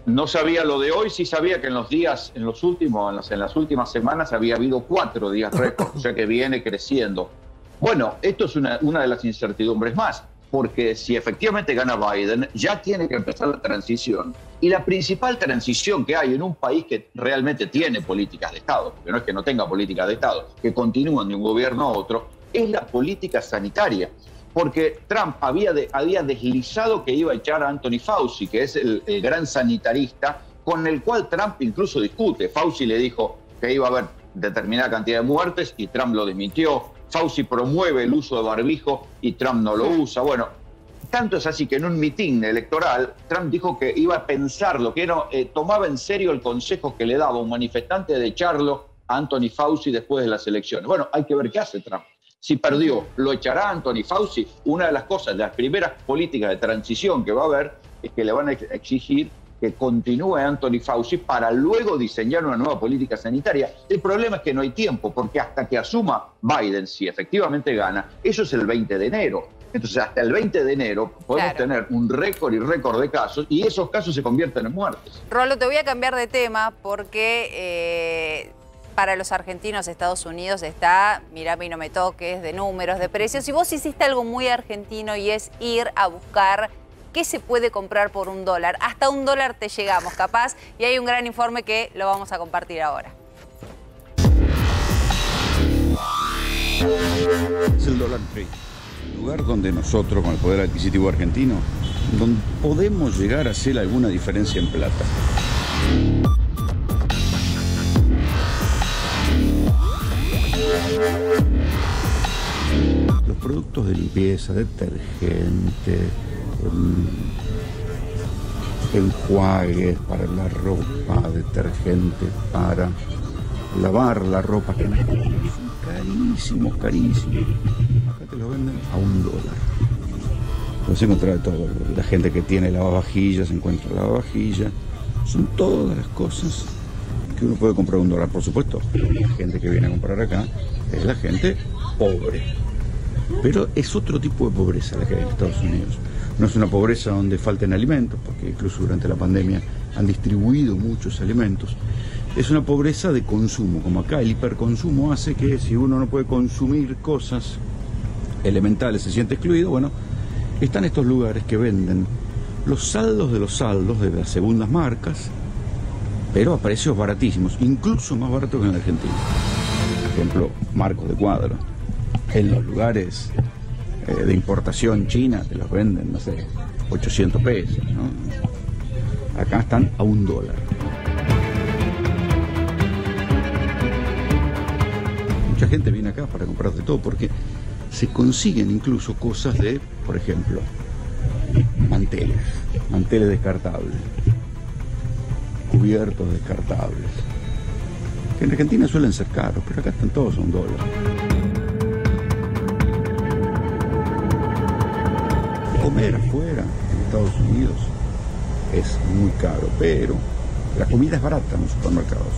No sabía lo de hoy, sí sabía que en las últimas semanas había habido 4 días récord, o sea que viene creciendo. Bueno, esto es una de las incertidumbres más, porque si efectivamente gana Biden, ya tiene que empezar la transición. Y la principal transición que hay en un país que realmente tiene políticas de Estado, porque no es que no tenga políticas de Estado, que continúan de un gobierno a otro, es la política sanitaria. Porque Trump había deslizado que iba a echar a Anthony Fauci, que es el gran sanitarista, con el cual Trump incluso discute. Fauci le dijo que iba a haber determinada cantidad de muertes y Trump lo desmintió. Fauci promueve el uso de barbijo y Trump no lo usa. Bueno, tanto es así que en un mitin electoral Trump dijo que iba a pensarlo, que tomaba en serio el consejo que le daba un manifestante de echarlo a Anthony Fauci después de las elecciones. Bueno, hay que ver qué hace Trump. Si perdió, ¿lo echará Anthony Fauci? Una de las cosas, de las primeras políticas de transición que va a haber, es que le van a exigir que continúe Anthony Fauci para luego diseñar una nueva política sanitaria. El problema es que no hay tiempo, porque hasta que asuma Biden, si efectivamente gana, eso es el 20 de enero. Entonces, hasta el 20 de enero podemos tener un récord y récord de casos, y esos casos se convierten en muertes. Rolo, te voy a cambiar de tema porque para los argentinos Estados Unidos está, mirame y no me toques, de números, de precios. Y vos hiciste algo muy argentino y es ir a buscar qué se puede comprar por $1. Hasta $1 te llegamos, capaz. Y hay un gran informe que lo vamos a compartir ahora. Es el dólar free. Lugar donde nosotros, con el poder adquisitivo argentino, donde podemos llegar a hacer alguna diferencia en plata. productos de limpieza, detergente, enjuagues para la ropa, detergente para lavar la ropa, que son carísimos, carísimos. Acá te lo venden a $1. Puedes encontrar de todo. La gente que tiene lavavajillas encuentra lavavajillas. Son todas las cosas que uno puede comprar a $1. Por supuesto, la gente que viene a comprar acá es la gente pobre. Pero es otro tipo de pobreza la que hay en Estados Unidos. No es una pobreza donde falten alimentos, porque incluso durante la pandemia han distribuido muchos alimentos. Es una pobreza de consumo, como acá el hiperconsumo hace que si uno no puede consumir cosas elementales, se siente excluido. Bueno, están estos lugares que venden los saldos de las segundas marcas, pero a precios baratísimos, incluso más baratos que en la Argentina. Por ejemplo, marcos de cuadro. En los lugares de importación china te los venden, no sé, 800 pesos, ¿no? Acá están a $1. Mucha gente viene acá para comprar de todo porque se consiguen incluso cosas de, por ejemplo, manteles descartables, cubiertos descartables, que en Argentina suelen ser caros, pero acá están todos a $1. Comer afuera en Estados Unidos es muy caro, pero la comida es barata en los supermercados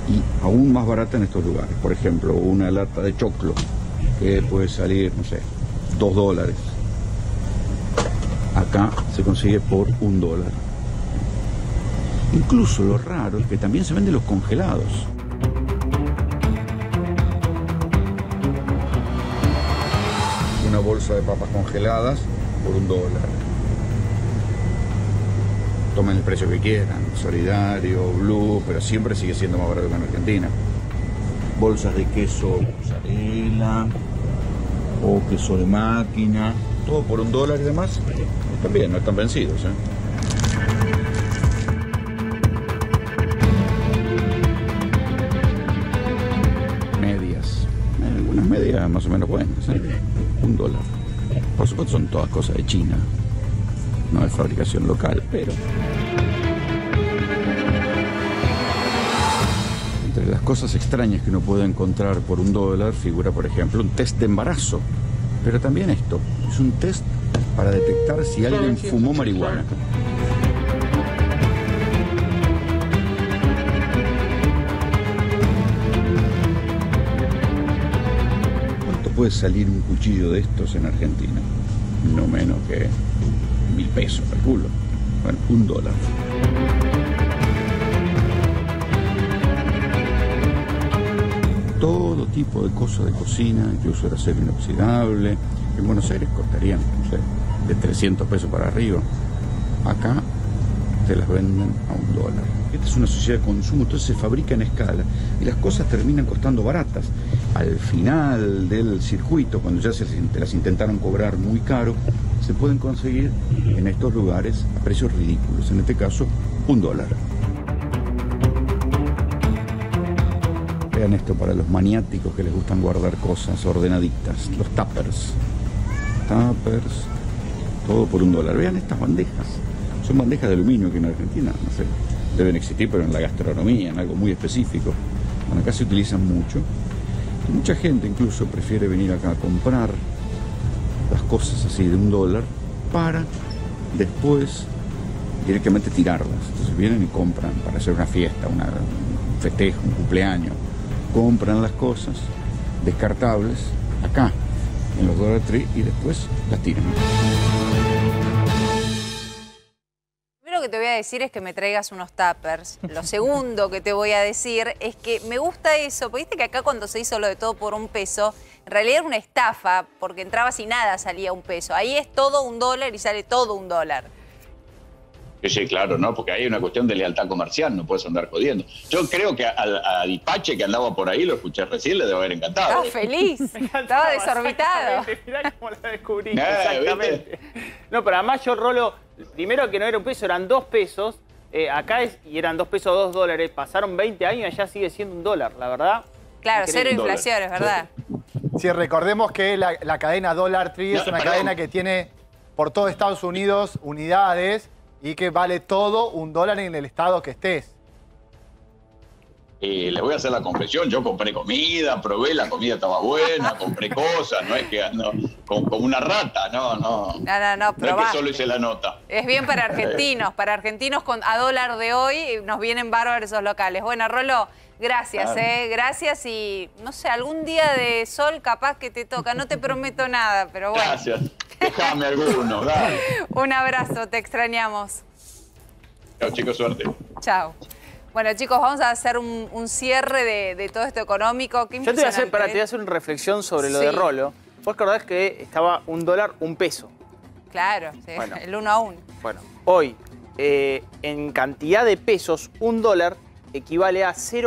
y aún más barata en estos lugares. Por ejemplo, una lata de choclo que puede salir, no sé, $2. Acá se consigue por $1. Incluso lo raro es que también se venden los congelados. Una bolsa de papas congeladas por $1. Tomen el precio que quieran, Solidario, Blue, pero siempre sigue siendo más barato que en Argentina. Bolsas de queso mozzarella o queso de máquina, todo por $1 y demás. También no están vencidos, ¿eh? Medias. Algunas medias más o menos buenas, ¿eh? $1. Por supuesto son todas cosas de China. No es fabricación local, pero... Entre las cosas extrañas que uno puede encontrar por $1 figura, por ejemplo, un test de embarazo. Pero también esto, es un test para detectar si alguien fumó marihuana. ¿Cuánto puede salir un cuchillo de estos en Argentina? No menos que 1.000 pesos, calculo. Bueno, $1. Todo tipo de cosas de cocina, incluso el acero inoxidable. En Buenos Aires costarían, no sé, de 300 pesos para arriba. Acá te las venden a $1. Esta es una sociedad de consumo, entonces se fabrica en escala y las cosas terminan costando baratas. Al final del circuito, cuando ya te las intentaron cobrar muy caro, se pueden conseguir en estos lugares a precios ridículos, en este caso $1. Vean esto para los maniáticos que les gustan guardar cosas ordenaditas, los tuppers. Tuppers, todo por $1. Vean estas bandejas, son bandejas de aluminio que en Argentina, no sé, deben existir, pero en la gastronomía, en algo muy específico. Bueno, acá se utilizan mucho. Y mucha gente incluso prefiere venir acá a comprar las cosas así de $1 para después directamente tirarlas. Entonces vienen y compran para hacer una fiesta, un festejo, un cumpleaños. Compran las cosas descartables acá en los Dollar Tree y después las tiran. Lo que te voy a decir es que me traigas unos tuppers. Lo segundo que te voy a decir es que me gusta eso, porque viste que acá cuando se hizo lo de todo por $1, en realidad era una estafa, porque entrabas y nada salía $1. Ahí es todo $1 y sale todo $1. Sí, claro, ¿no? Porque hay una cuestión de lealtad comercial, no puedes andar jodiendo. Yo creo que a Dipache, que andaba por ahí, lo escuché recién, le debe haber encantado. Estaba feliz, estaba desorbitado. Mirá cómo lo descubrí, exactamente. No, pero además yo rolo, primero que no era $1, eran $2. Acá y eran $2, $2. Pasaron 20 años y allá sigue siendo $1, la verdad. Claro, cero inflación, es verdad. Sí, recordemos que la cadena Dollar Tree es una cadena que tiene por todo Estados Unidos unidades y que vale todo $1 en el estado que estés. Les voy a hacer la confesión, yo compré comida, probé, la comida estaba buena, compré cosas, no es que como una rata, no. No, No es que solo hice la nota. Es bien para argentinos a dólar de hoy nos vienen bárbaros esos locales. Bueno, Rolo, gracias, gracias y no sé, algún día de sol capaz que te toca, no te prometo nada, pero bueno. Gracias, déjame alguno, dale. Un abrazo, te extrañamos. Chao chicos, suerte. Chao. Bueno, chicos, vamos a hacer un cierre de todo esto económico. Qué yo te voy a hacer, impresionante, te voy a hacer una reflexión sobre lo de Rolo. Vos acordás que estaba $1, $1 peso. Claro, sí, bueno, el 1 a 1. Bueno, hoy, en cantidad de pesos, $1 equivale a 6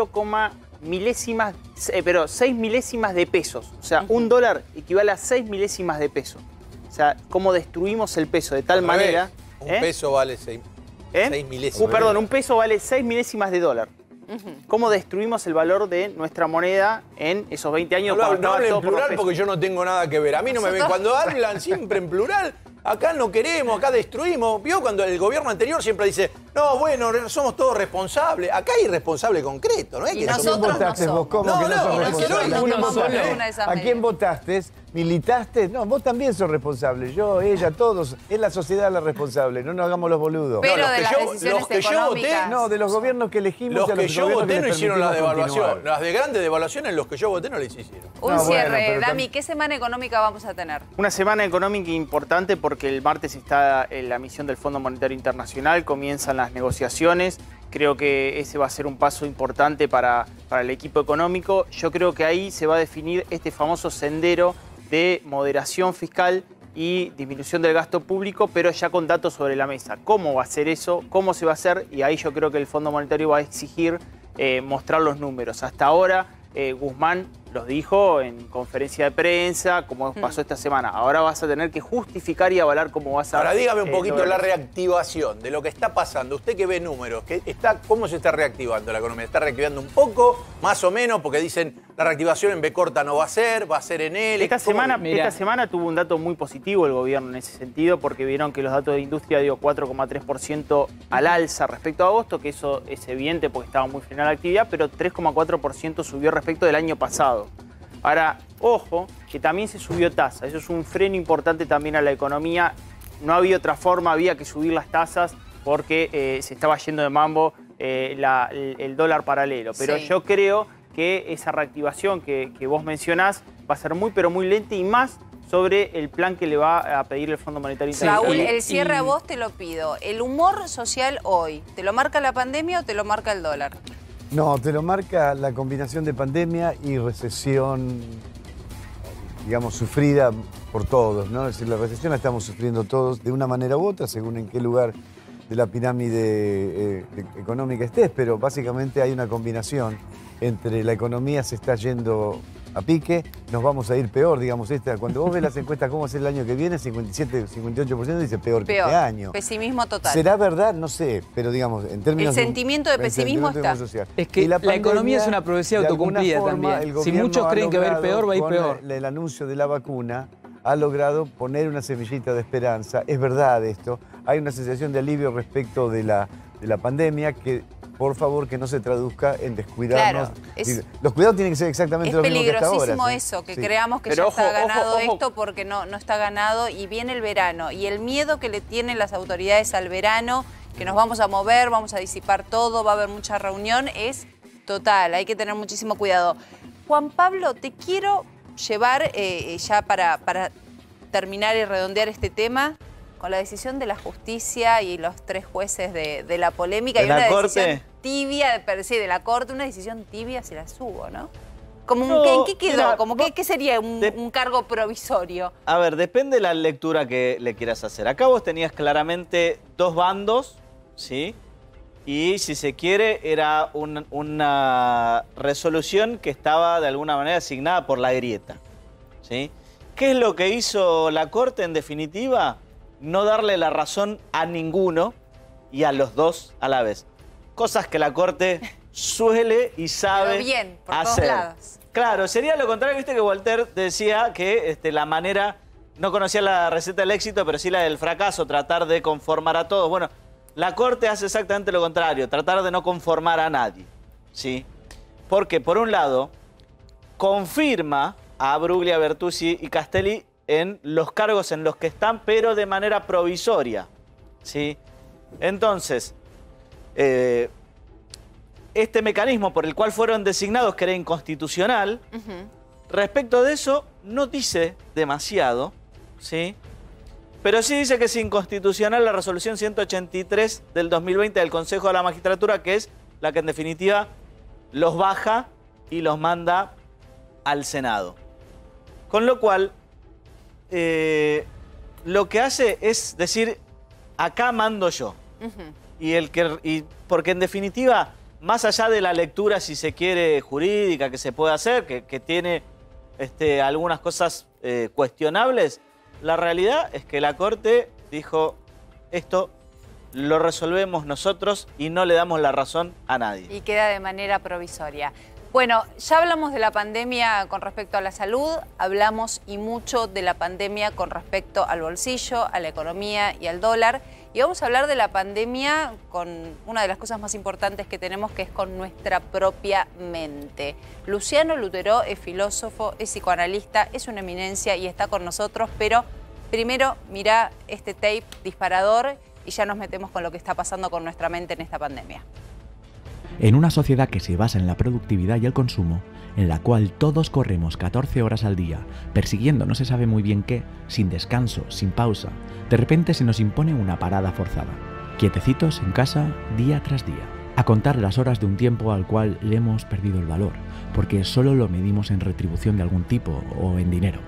milésimas de pesos. O sea, $1 equivale a 6 milésimas de peso. O sea, cómo destruimos el peso de tal manera... Un peso vale 6 milésimas. Perdón, un peso vale 6 milésimas de dólar. ¿Cómo destruimos el valor de nuestra moneda en esos 20 años? No hablen en plural porque yo no tengo nada que ver. A mí no me ven. Cuando hablan siempre en plural, acá no queremos, acá destruimos. ¿Vio cuando el gobierno anterior siempre dice, no, bueno, somos todos responsables? Acá hay responsable concreto, ¿no? ¿Y nosotros no somos? ¿Cómo que no sos responsable? ¿A quién votaste? ¿Militaste? No, vos también sos responsable. Yo, ella, todos. Es la sociedad la responsable. No nos hagamos los boludos. Pero de las decisiones económicas. No, de los gobiernos que elegimos. Los que yo voté no hicieron la devaluación. Las de grandes devaluaciones, los que yo voté no les hicieron. Un cierre, Dami, ¿qué semana económica vamos a tener? Una semana económica importante porque el martes está la misión del Fondo Monetario Internacional, comienzan las negociaciones. Creo que ese va a ser un paso importante para el equipo económico. Yo creo que ahí se va a definir este famoso sendero de moderación fiscal y disminución del gasto público, pero ya con datos sobre la mesa. ¿Cómo va a ser eso? ¿Cómo se va a hacer? Y ahí yo creo que el Fondo Monetario va a exigir mostrar los números. Hasta ahora, Guzmán los dijo en conferencia de prensa, como pasó esta semana. Ahora vas a tener que justificar y avalar cómo vas a... Ahora dígame un poquito la reactivación de lo que está pasando. Usted que ve números, ¿cómo se está reactivando la economía? ¿Está reactivando un poco, más o menos? Porque dicen la reactivación en B corta no va a ser en L. Esta semana tuvo un dato muy positivo el gobierno en ese sentido, porque vieron que los datos de industria dio 4,3% al alza respecto a agosto, que eso es evidente porque estaba muy frenada la actividad, pero 3,4% subió respecto del año pasado. Ahora, ojo, que también se subió tasa. Eso es un freno importante también a la economía. No había otra forma, había que subir las tasas porque se estaba yendo de mambo el dólar paralelo. Pero yo creo que esa reactivación que vos mencionás va a ser muy, pero muy lenta y más sobre el plan que le va a pedir el Fondo Monetario Internacional. Raúl, el cierre a vos te lo pido. ¿El humor social hoy, te lo marca la pandemia o te lo marca el dólar? No, te lo marca la combinación de pandemia y recesión, digamos, sufrida por todos, ¿no? Es decir, la recesión la estamos sufriendo todos de una manera u otra, según en qué lugar de la pirámide económica estés, pero básicamente hay una combinación entre la economía se está yendo a pique, nos vamos a ir peor, digamos, cuando vos ves las encuestas cómo es el año que viene, 57, 58% dice peor que este año. Pesimismo total. ¿Será verdad? No sé, pero digamos, en términos... El sentimiento de pesimismo está. Es que la economía es una profecía autocumplida también. Si muchos creen que va a ir peor, va a ir peor. El anuncio de la vacuna ha logrado poner una semillita de esperanza. Es verdad esto. Hay una sensación de alivio respecto de la pandemia que... Por favor, que no se traduzca en descuidarnos. Claro, los cuidados tienen que ser exactamente lo mismo que hasta ahora. Es peligrosísimo eso, que creamos que ya está ganado esto porque no está ganado y viene el verano. Y el miedo que le tienen las autoridades al verano, que nos vamos a mover, vamos a disipar todo, va a haber mucha reunión, es total. Hay que tener muchísimo cuidado. Juan Pablo, te quiero llevar ya para terminar y redondear este tema con la decisión de la justicia y los 3 jueces de la polémica. ¿De la Corte? Tibia, de la Corte, una decisión tibia si la subo, ¿no? ¿En qué quedó? ¿Qué sería un cargo provisorio? A ver, depende de la lectura que le quieras hacer. Acá vos tenías claramente 2 bandos, ¿sí? Y si se quiere, era una resolución que estaba de alguna manera asignada por la grieta, ¿sí? ¿Qué es lo que hizo la Corte en definitiva? No darle la razón a ninguno y a los 2 a la vez. Cosas que la Corte suele y sabe pero bien, por hacer. todos lados. Claro, sería lo contrario, viste que Voltaire decía que la manera, no conocía la receta del éxito, pero sí la del fracaso, tratar de conformar a todos. Bueno, la Corte hace exactamente lo contrario, tratar de no conformar a nadie, ¿sí? Porque, por un lado, confirma a Bruglia, Bertuzzi y Castelli en los cargos en los que están, pero de manera provisoria, ¿sí? Entonces, este mecanismo por el cual fueron designados, que era inconstitucional, respecto de eso no dice demasiado, ¿sí? Pero sí dice que es inconstitucional la resolución 183 del 2020 del Consejo de la Magistratura, que es la que en definitiva los baja y los manda al Senado. Con lo cual, lo que hace es decir, acá mando yo. Porque en definitiva, más allá de la lectura, si se quiere, jurídica que se puede hacer, que tiene algunas cosas cuestionables, la realidad es que la Corte dijo, esto lo resolvemos nosotros y no le damos la razón a nadie. Y queda de manera provisoria. Bueno, ya hablamos de la pandemia con respecto a la salud, hablamos y mucho de la pandemia con respecto al bolsillo, a la economía y al dólar. Y vamos a hablar de la pandemia con una de las cosas más importantes que tenemos, que es con nuestra propia mente. Luciano Lutero es filósofo, es psicoanalista, es una eminencia y está con nosotros, pero primero mirá este tape disparador y ya nos metemos con lo que está pasando con nuestra mente en esta pandemia. En una sociedad que se basa en la productividad y el consumo, en la cual todos corremos 14 horas al día, persiguiendo no se sabe muy bien qué, sin descanso, sin pausa, de repente se nos impone una parada forzada. Quietecitos en casa, día tras día, a contar las horas de un tiempo al cual le hemos perdido el valor, porque solo lo medimos en retribución de algún tipo o en dinero.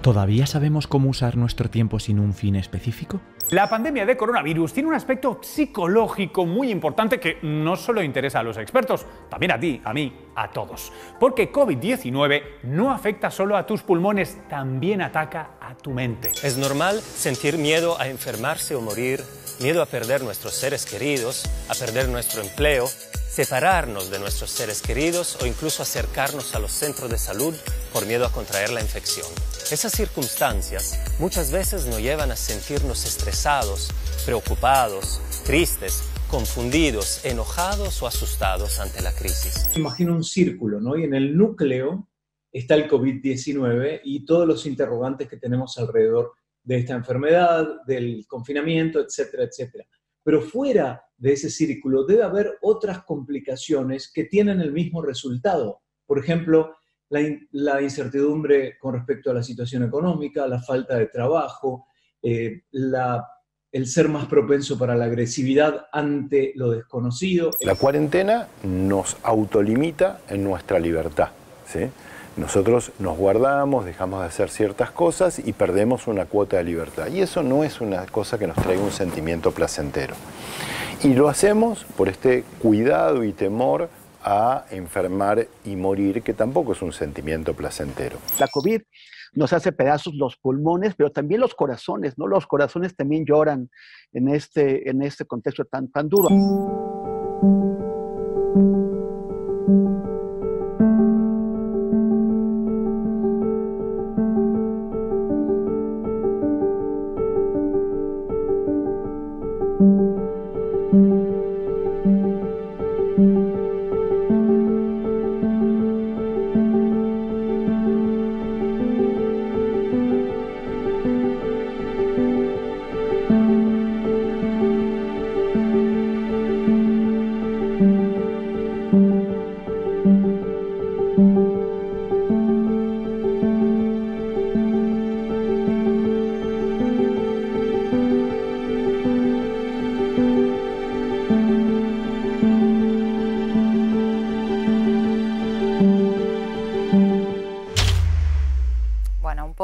¿Todavía sabemos cómo usar nuestro tiempo sin un fin específico? La pandemia de coronavirus tiene un aspecto psicológico muy importante que no solo interesa a los expertos, también a ti, a mí, a todos. Porque COVID-19 no afecta solo a tus pulmones, también ataca a tu mente. Es normal sentir miedo a enfermarse o morir, miedo a perder nuestros seres queridos, a perder nuestro empleo, separarnos de nuestros seres queridos o incluso acercarnos a los centros de salud por miedo a contraer la infección. Esas circunstancias muchas veces nos llevan a sentirnos estresados, preocupados, tristes, confundidos, enojados o asustados ante la crisis. Imagino un círculo, ¿no? Y en el núcleo está el COVID-19 y todos los interrogantes que tenemos alrededor de esta enfermedad, del confinamiento, etcétera, etcétera. Pero fuera de ese círculo debe haber otras complicaciones que tienen el mismo resultado. Por ejemplo, la incertidumbre con respecto a la situación económica, la falta de trabajo, el ser más propenso para la agresividad ante lo desconocido. La cuarentena nos autolimita en nuestra libertad, ¿sí? Nosotros nos guardamos, dejamos de hacer ciertas cosas y perdemos una cuota de libertad. Y eso no es una cosa que nos traiga un sentimiento placentero. Y lo hacemos por este cuidado y temor a enfermar y morir, que tampoco es un sentimiento placentero. La COVID nos hace pedazos los pulmones, pero también los corazones, ¿no? Los corazones también lloran en este contexto tan duro.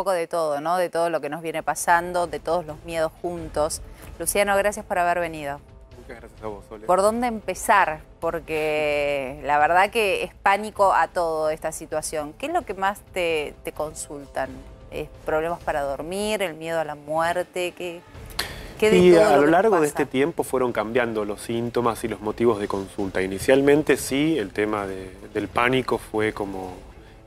De todo, ¿no? De todo lo que nos viene pasando, de todos los miedos juntos. Luciano, gracias por haber venido. Muchas gracias a vos, Sole. ¿Por dónde empezar? Porque la verdad que es pánico a todo esta situación. ¿Qué es lo que más te consultan? ¿Problemas para dormir? ¿El miedo a la muerte? ¿Qué? Y a lo largo de este tiempo fueron cambiando los síntomas y los motivos de consulta. Inicialmente sí, el tema del pánico fue como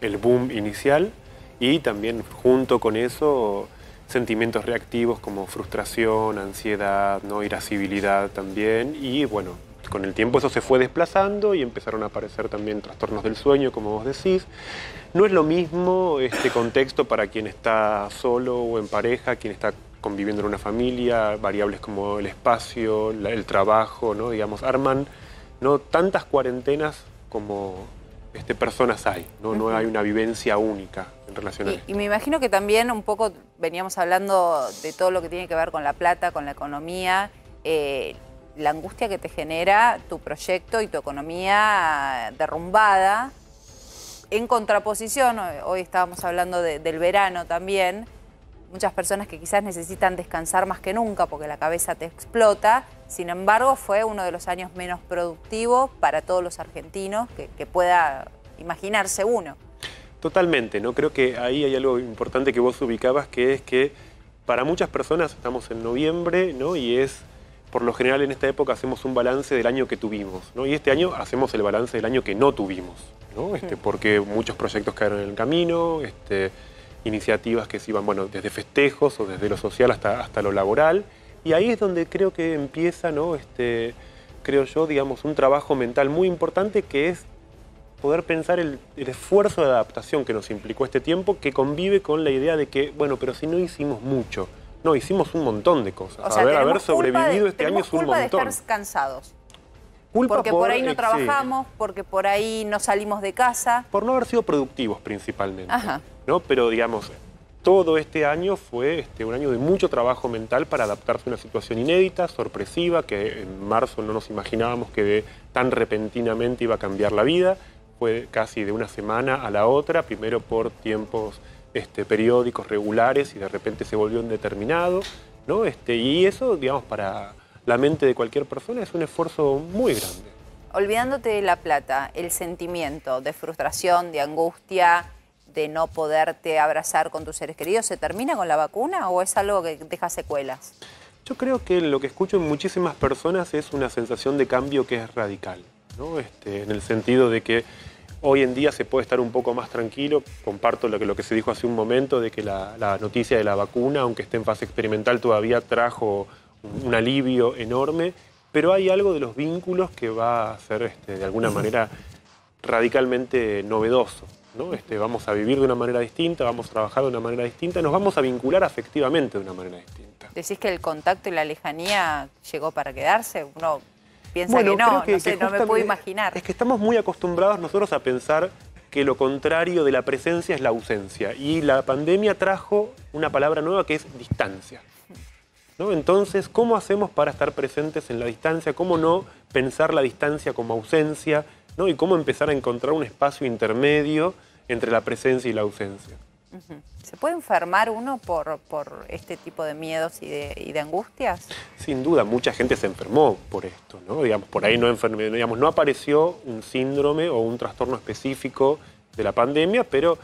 el boom inicial y también junto con eso sentimientos reactivos como frustración, ansiedad, ¿no? Irascibilidad también. Y bueno, con el tiempo eso se fue desplazando y empezaron a aparecer también trastornos del sueño, como vos decís. No es lo mismo este contexto para quien está solo o en pareja, quien está conviviendo en una familia, variables como el espacio, el trabajo, ¿no? Digamos, arman, ¿no? Tantas cuarentenas como personas hay, ¿no? No hay una vivencia única en relación a esto. Y me imagino que también un poco veníamos hablando de todo lo que tiene que ver con la plata, con la economía, la angustia que te genera tu proyecto y tu economía derrumbada, en contraposición, hoy estábamos hablando del verano también, muchas personas que quizás necesitan descansar más que nunca porque la cabeza te explota. Sin embargo, fue uno de los años menos productivos para todos los argentinos que pueda imaginarse uno. Totalmente, ¿no? Creo que ahí hay algo importante que vos ubicabas, que es que para muchas personas estamos en noviembre, ¿no? Y es, por lo general en esta época hacemos un balance del año que tuvimos, ¿no? Y este año hacemos el balance del año que no tuvimos, ¿no? Porque muchos proyectos quedaron en el camino, iniciativas que se iban, bueno, desde festejos o desde lo social hasta lo laboral. Y ahí es donde creo que empieza, ¿no? Creo yo, digamos, un trabajo mental muy importante, que es poder pensar el esfuerzo de adaptación que nos implicó este tiempo, que convive con la idea de que, bueno, pero si no hicimos mucho, no, hicimos un montón de cosas. O sea, haber sobrevivido este año es un montón. De estar cansados. Porque por ahí no trabajamos, porque por ahí no salimos de casa. Por no haber sido productivos principalmente. Ajá. ¿No? Pero digamos, todo este año fue un año de mucho trabajo mental para adaptarse a una situación inédita, sorpresiva, que en marzo no nos imaginábamos que tan repentinamente iba a cambiar la vida. Fue casi de una semana a la otra, primero por tiempos periódicos regulares y de repente se volvió indeterminado, ¿no? Y eso, digamos, para la mente de cualquier persona es un esfuerzo muy grande. Olvidándote de la plata, el sentimiento de frustración, de angustia, de no poderte abrazar con tus seres queridos, ¿se termina con la vacuna o es algo que deja secuelas? Yo creo que lo que escucho en muchísimas personas es una sensación de cambio que es radical, ¿no? En el sentido de que hoy en día se puede estar un poco más tranquilo. Comparto lo que se dijo hace un momento, de que la noticia de la vacuna, aunque esté en fase experimental, todavía trajo un alivio enorme, pero hay algo de los vínculos que va a ser de alguna manera radicalmente novedoso, ¿no? Vamos a vivir de una manera distinta, vamos a trabajar de una manera distinta, nos vamos a vincular afectivamente de una manera distinta. ¿Decís que el contacto y la lejanía llegó para quedarse? Uno piensa que no, no me puedo imaginar. Es que estamos muy acostumbrados nosotros a pensar que lo contrario de la presencia es la ausencia, y la pandemia trajo una palabra nueva que es distancia, ¿no? Entonces, ¿cómo hacemos para estar presentes en la distancia? ¿Cómo no pensar la distancia como ausencia, ¿no? Y cómo empezar a encontrar un espacio intermedio entre la presencia y la ausencia. ¿Se puede enfermar uno por este tipo de miedos y de angustias? Sin duda, mucha gente se enfermó por esto, ¿no? Digamos, por ahí no apareció un síndrome o un trastorno específico de la pandemia, pero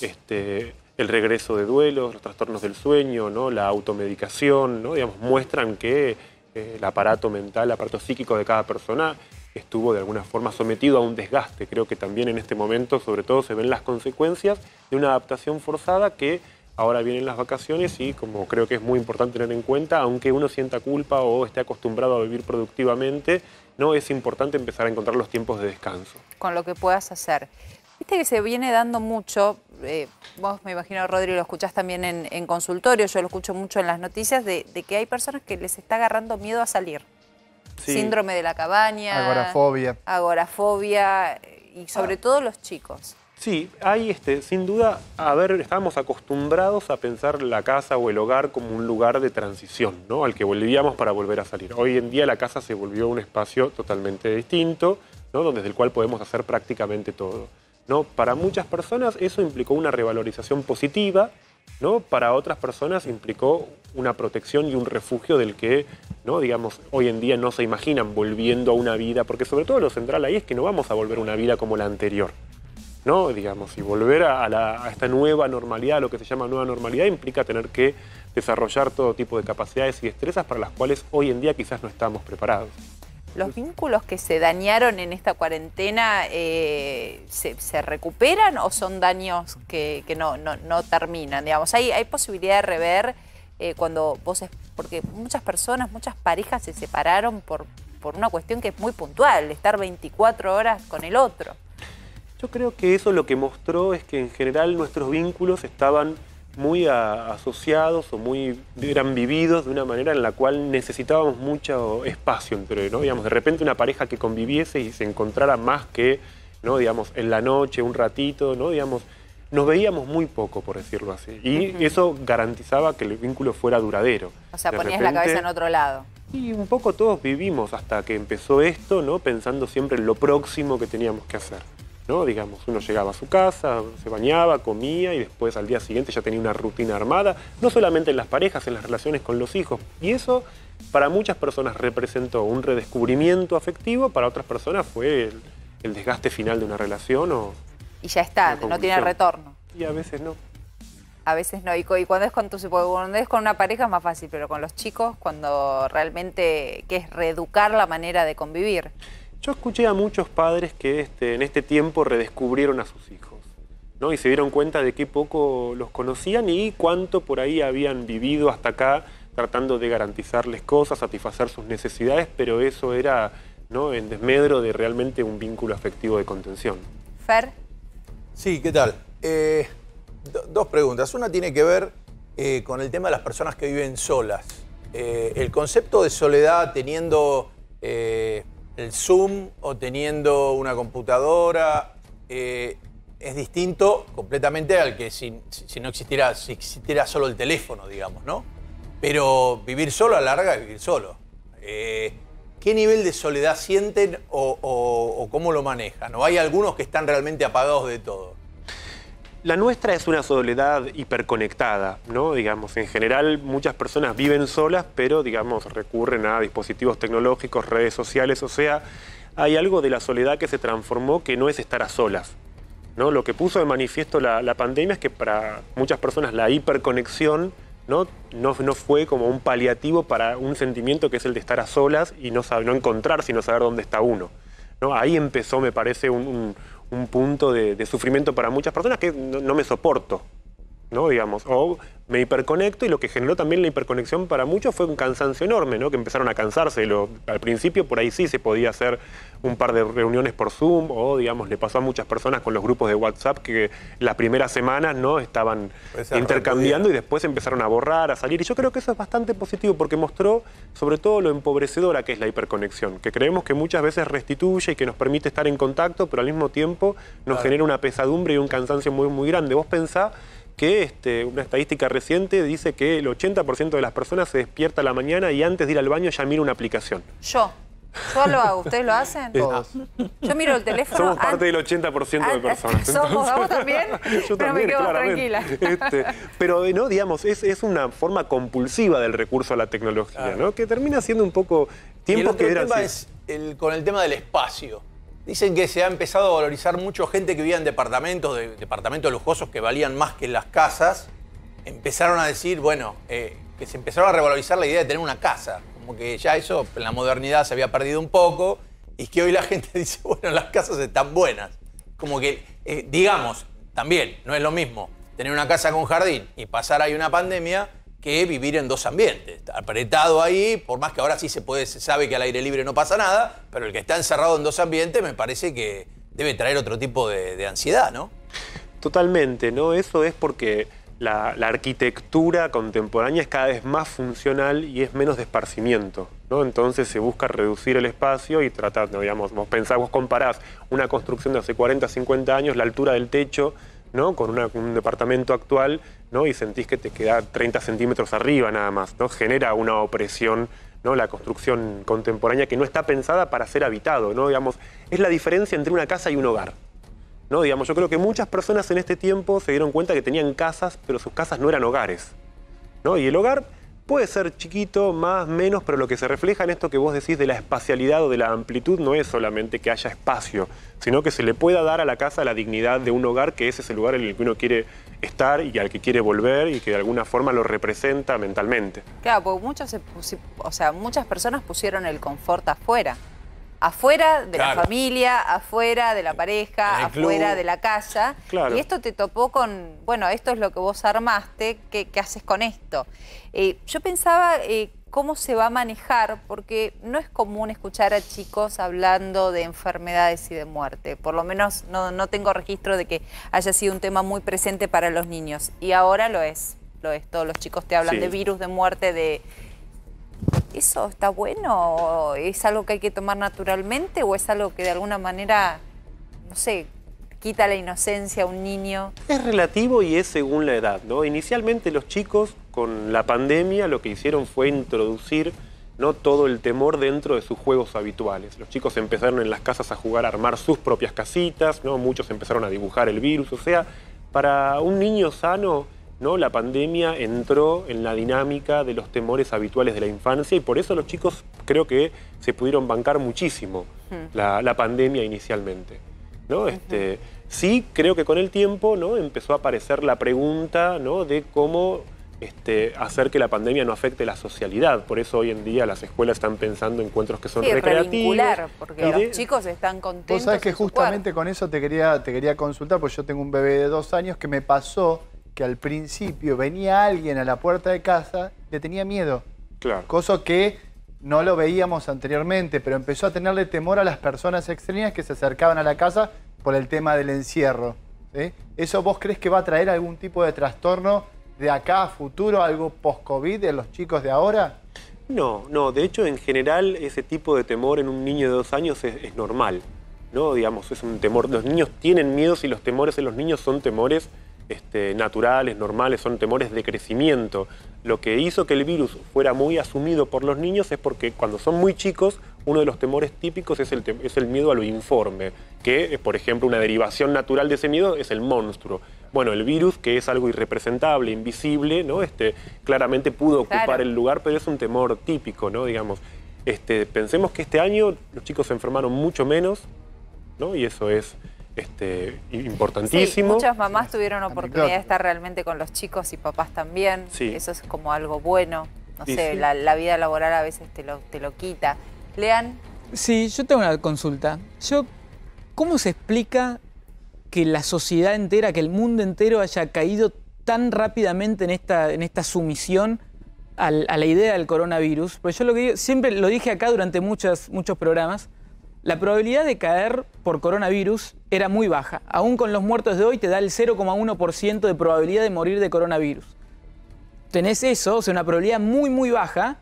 el regreso de duelos, los trastornos del sueño, ¿no? La automedicación, ¿no? Digamos, muestran que el aparato mental, el aparato psíquico de cada persona estuvo de alguna forma sometido a un desgaste. Creo que también en este momento, sobre todo, se ven las consecuencias de una adaptación forzada, que ahora vienen las vacaciones y, como creo que es muy importante tener en cuenta, aunque uno sienta culpa o esté acostumbrado a vivir productivamente, no es importante empezar a encontrar los tiempos de descanso. Con lo que puedas hacer. Viste que se viene dando mucho, vos me imagino, Rodri, lo escuchás también en consultorio, yo lo escucho mucho en las noticias, de que hay personas que les está agarrando miedo a salir. Sí. Síndrome de la cabaña. Agorafobia. Agorafobia y sobre todo los chicos. Sí, hay sin duda, estábamos acostumbrados a pensar la casa o el hogar como un lugar de transición, ¿no? Al que volvíamos para volver a salir. Hoy en día la casa se volvió un espacio totalmente distinto, ¿no? Desde el cual podemos hacer prácticamente todo, ¿no? Para muchas personas eso implicó una revalorización positiva, ¿no? Para otras personas implicó una protección y un refugio del que, ¿no? Digamos, hoy en día no se imaginan volviendo a una vida, porque sobre todo lo central ahí es que no vamos a volver a una vida como la anterior, ¿no? Digamos, y volver a esta nueva normalidad, lo que se llama nueva normalidad, implica tener que desarrollar todo tipo de capacidades y destrezas para las cuales hoy en día quizás no estamos preparados. ¿Los vínculos que se dañaron en esta cuarentena se recuperan o son daños que no terminan? Digamos, ¿hay posibilidad de rever cuando vos... Porque muchas personas, muchas parejas se separaron por una cuestión que es muy puntual, estar 24 horas con el otro. Yo creo que eso lo que mostró es que en general nuestros vínculos estaban muy asociados o eran vividos de una manera en la cual necesitábamos mucho espacio entre, ¿no? Digamos, de repente una pareja que conviviese y se encontrara más que, ¿no? Digamos, en la noche, un ratito, ¿no? Digamos, nos veíamos muy poco, por decirlo así. Y eso garantizaba que el vínculo fuera duradero. O sea, ponías la cabeza en otro lado. Y un poco todos vivimos hasta que empezó esto, ¿no? Pensando siempre en lo próximo que teníamos que hacer, ¿no? Digamos, uno llegaba a su casa, se bañaba, comía y después al día siguiente ya tenía una rutina armada, no solamente en las parejas, en las relaciones con los hijos. Y eso para muchas personas representó un redescubrimiento afectivo, para otras personas fue el desgaste final de una relación y ya está, no tiene retorno. Y a veces no. A veces no. Y cuando es cuando es con una pareja es más fácil, pero con los chicos, cuando realmente que es reeducar la manera de convivir. Yo escuché a muchos padres que en este tiempo redescubrieron a sus hijos, ¿no? Y se dieron cuenta de qué poco los conocían y cuánto por ahí habían vivido hasta acá tratando de garantizarles cosas, satisfacer sus necesidades, pero eso era, ¿no?, en desmedro de realmente un vínculo afectivo de contención. Fer. Sí, ¿qué tal? Dos preguntas. Una tiene que ver con el tema de las personas que viven solas. El concepto de soledad teniendo el Zoom o teniendo una computadora es distinto completamente al que si existiera solo el teléfono, digamos, ¿no? Pero vivir solo a la larga es vivir solo. ¿Qué nivel de soledad sienten o cómo lo manejan? ¿O hay algunos que están realmente apagados de todo? La nuestra es una soledad hiperconectada, ¿no? Digamos, en general muchas personas viven solas, pero digamos, recurren a dispositivos tecnológicos, redes sociales, o sea, hay algo de la soledad que se transformó que no es estar a solas, ¿no? Lo que puso de manifiesto la pandemia es que para muchas personas la hiperconexión no fue como un paliativo para un sentimiento que es el de estar a solas y no encontrar, sino saber dónde está uno, ¿no? Ahí empezó, me parece, un punto de sufrimiento para muchas personas que no me soporto, ¿no? Digamos, o me hiperconecto, y lo que generó también la hiperconexión para muchos fue un cansancio enorme, ¿no? Que empezaron a cansarse. Al principio por ahí sí se podía hacer un par de reuniones por Zoom, o digamos, le pasó a muchas personas con los grupos de WhatsApp que las primeras semanas no estaban intercambiando y después empezaron a borrar, a salir. Y yo creo que eso es bastante positivo porque mostró sobre todo lo empobrecedora que es la hiperconexión, que creemos que muchas veces restituye y que nos permite estar en contacto, pero al mismo tiempo nos genera una pesadumbre y un cansancio muy, muy grande. Vos pensá que una estadística reciente dice que el 80% de las personas se despierta a la mañana y antes de ir al baño ya mira una aplicación. Yo lo hago, ¿ustedes lo hacen? Todos. Yo miro el teléfono. Somos parte del 80% de personas. ¿Vos también? Yo pero también, me quedo claramente. tranquila. Pero no, digamos, es una forma compulsiva del recurso a la tecnología, ¿no? Que termina siendo un poco tiempo que era tema así. es con el tema del espacio. Dicen que se ha empezado a valorizar mucho gente que vivía en departamentos lujosos que valían más que las casas. Empezaron a decir, bueno, que se empezaron a revalorizar la idea de tener una casa. Como que ya eso en la modernidad se había perdido un poco y que hoy la gente dice, bueno, las casas están buenas. Como que, digamos, también no es lo mismo tener una casa con jardín y pasar ahí una pandemia que vivir en dos ambientes. Apretado ahí, por más que ahora sí se sabe que al aire libre no pasa nada, pero el que está encerrado en dos ambientes me parece que debe traer otro tipo de ansiedad, ¿no? Totalmente, ¿no? Eso es porque la arquitectura contemporánea es cada vez más funcional y es menos de esparcimiento, ¿no? Entonces se busca reducir el espacio y tratar, ¿no? Digamos, vos comparás una construcción de hace 40, 50 años, la altura del techo, ¿no? Con un departamento actual, ¿no? Y sentís que te queda 30 centímetros arriba nada más, ¿no? Genera una opresión, ¿no? La construcción contemporánea que no está pensada para ser habitado, ¿no? Digamos, es la diferencia entre una casa y un hogar, ¿no? Digamos, yo creo que muchas personas en este tiempo se dieron cuenta que tenían casas, pero sus casas no eran hogares, ¿no? Y el hogar Puede ser chiquito, más, menos, pero lo que se refleja en esto que vos decís de la espacialidad o de la amplitud no es solamente que haya espacio, sino que se le pueda dar a la casa la dignidad de un hogar, que ese es el lugar en el que uno quiere estar y al que quiere volver y que de alguna forma lo representa mentalmente. Claro, porque muchas personas pusieron el confort afuera. Afuera de la familia, afuera de la pareja, afuera de la casa. Claro. Y esto te topó con, bueno, esto es lo que vos armaste, ¿qué haces con esto? Yo pensaba cómo se va a manejar, porque no es común escuchar a chicos hablando de enfermedades y de muerte. Por lo menos no tengo registro de que haya sido un tema muy presente para los niños. Y ahora lo es. Todos los chicos te hablan de virus, de muerte, de... ¿Eso está bueno? ¿O es algo que hay que tomar naturalmente? ¿O es algo que de alguna manera, no sé, quita la inocencia a un niño? Es relativo y es según la edad, ¿no? Inicialmente los chicos con la pandemia lo que hicieron fue introducir, ¿no?, todo el temor dentro de sus juegos habituales. Los chicos empezaron en las casas a jugar, a armar sus propias casitas, ¿no? Muchos empezaron a dibujar el virus. O sea, para un niño sano, ¿no?, la pandemia entró en la dinámica de los temores habituales de la infancia y por eso los chicos creo que se pudieron bancar muchísimo la pandemia inicialmente, ¿no? Sí, creo que con el tiempo, ¿no?, empezó a aparecer la pregunta, ¿no?, de cómo hacer que la pandemia no afecte la socialidad. Por eso hoy en día las escuelas están pensando en encuentros que son recreativos. Porque los chicos están contentos. Vos sabés que justamente con eso te quería consultar, porque yo tengo un bebé de 2 años que me pasó que al principio venía alguien a la puerta de casa, le tenía miedo. Claro. Cosa que no lo veíamos anteriormente, pero empezó a tenerle temor a las personas extrañas que se acercaban a la casa por el tema del encierro. ¿Sí? ¿Eso vos crees que va a traer algún tipo de trastorno de acá a futuro, algo post-COVID en los chicos de ahora? No, de hecho en general ese tipo de temor en un niño de 2 años es normal, ¿no? Digamos, es un temor. Los niños tienen miedos y los temores en los niños son temores naturales, normales, son temores de crecimiento. Lo que hizo que el virus fuera muy asumido por los niños es porque cuando son muy chicos, uno de los temores típicos es el miedo a lo informe, que, por ejemplo, una derivación natural de ese miedo es el monstruo. Bueno, el virus, que es algo irrepresentable, invisible, ¿no? Claramente pudo ocupar el lugar, pero es un temor típico, ¿no? Digamos, pensemos que este año los chicos se enfermaron mucho menos, ¿no? Y eso es importantísimo. Sí, muchas mamás tuvieron oportunidad de estar realmente con los chicos y papás también. Sí. Eso es como algo bueno. No sé, la vida laboral a veces te lo quita. Lean. Sí, yo tengo una consulta. ¿Cómo se explica que la sociedad entera, que el mundo entero haya caído tan rápidamente en esta sumisión a la idea del coronavirus? Porque yo siempre lo dije acá durante muchos programas. La probabilidad de caer por coronavirus era muy baja. Aún con los muertos de hoy te da el 0,1% de probabilidad de morir de coronavirus. Tenés eso, o sea, una probabilidad muy, muy baja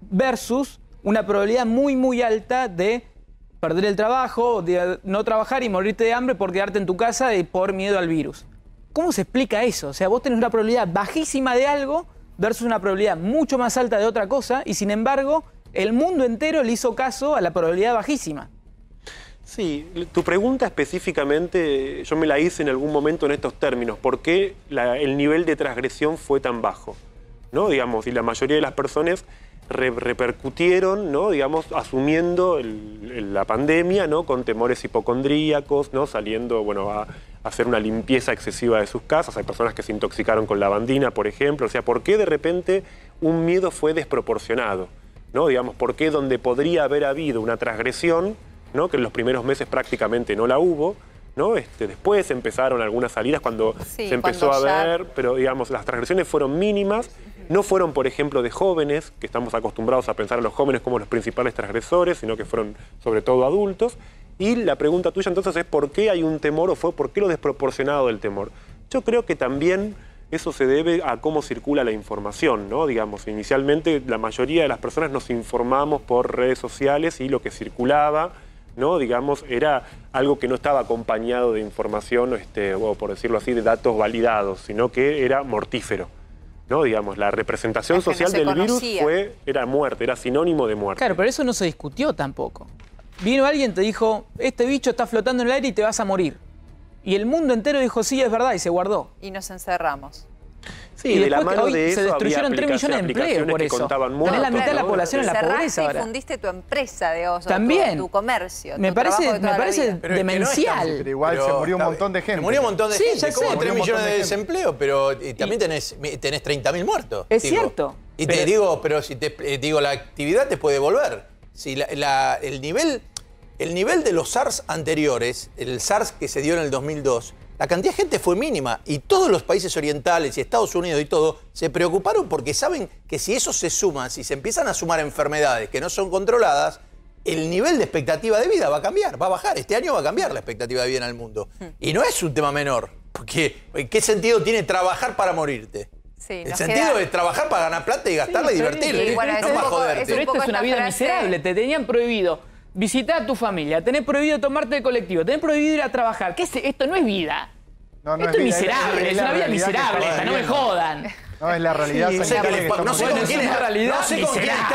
versus una probabilidad muy, muy alta de perder el trabajo, de no trabajar y morirte de hambre por quedarte en tu casa por miedo al virus. ¿Cómo se explica eso? O sea, vos tenés una probabilidad bajísima de algo versus una probabilidad mucho más alta de otra cosa y sin embargo el mundo entero le hizo caso a la probabilidad bajísima. Sí, tu pregunta específicamente yo me la hice en algún momento en estos términos. ¿Por qué el nivel de transgresión fue tan bajo? ¿No? Digamos, y la mayoría de las personas repercutieron, ¿no?, digamos, asumiendo la pandemia, ¿no?, con temores hipocondríacos, ¿no?, saliendo, bueno, a hacer una limpieza excesiva de sus casas. Hay personas que se intoxicaron con lavandina, por ejemplo. O sea, ¿por qué de repente un miedo fue desproporcionado? ¿No? Digamos, ¿por qué donde podría haber habido una transgresión, ¿no?, que en los primeros meses prácticamente no la hubo, ¿no? Después empezaron algunas salidas cuando se empezó a ver, pero digamos, las transgresiones fueron mínimas, no fueron, por ejemplo, de jóvenes, que estamos acostumbrados a pensar a los jóvenes como los principales transgresores, sino que fueron sobre todo adultos. Y la pregunta tuya entonces es ¿por qué hay un temor o por qué lo desproporcionado del temor? Yo creo que también eso se debe a cómo circula la información, ¿no? Digamos, inicialmente la mayoría de las personas nos informamos por redes sociales y lo que circulaba, ¿no?, digamos, era algo que no estaba acompañado de información, o por decirlo así, de datos validados, sino que era mortífero, ¿no? Digamos, la representación social del virus era muerte, era sinónimo de muerte. Claro, pero eso no se discutió tampoco. Vino alguien y te dijo, este bicho está flotando en el aire y te vas a morir. Y el mundo entero dijo, sí, es verdad, y se guardó. Y nos encerramos. Sí, y de la después mano hoy de eso se destruyeron habría 3 millones de empleos por que eso. contaban Tenés la muertos, mitad de la ¿no? población en la Cerraste pobreza y ahora. fundiste tu empresa, digamos, También. tu comercio. Me tu trabajo parece, de toda me la parece vida. demencial. Pero igual se murió un montón de gente. Se murió un montón de Sí, gente. ya ¿Cómo sé. 3 Murió un millones montón de de desempleo? Pero también tenés 30.000 muertos. Es cierto. Y te digo, pero si te digo, la actividad te puede volver. Si el nivel de los SARS anteriores, el SARS que se dio en el 2002, la cantidad de gente fue mínima y todos los países orientales y Estados Unidos y todo se preocuparon porque saben que si eso se suma, si se empiezan a sumar enfermedades que no son controladas, el nivel de expectativa de vida va a cambiar, va a bajar. Este año va a cambiar la expectativa de vida en el mundo. Y no es un tema menor, porque ¿qué sentido tiene trabajar para morirte? Sí, el sentido es trabajar para ganar plata y gastarla y divertirte, bueno, no para joderte. Pero esto es una vida frase... miserable. Te tenían prohibido visitar a tu familia, tenés prohibido tomarte el colectivo, tenés prohibido ir a trabajar. ¿Qué es? Esto no es vida. No, esto es vida, miserable, es una vida miserable esta, no me jodan. No, es la realidad. No sé con quién está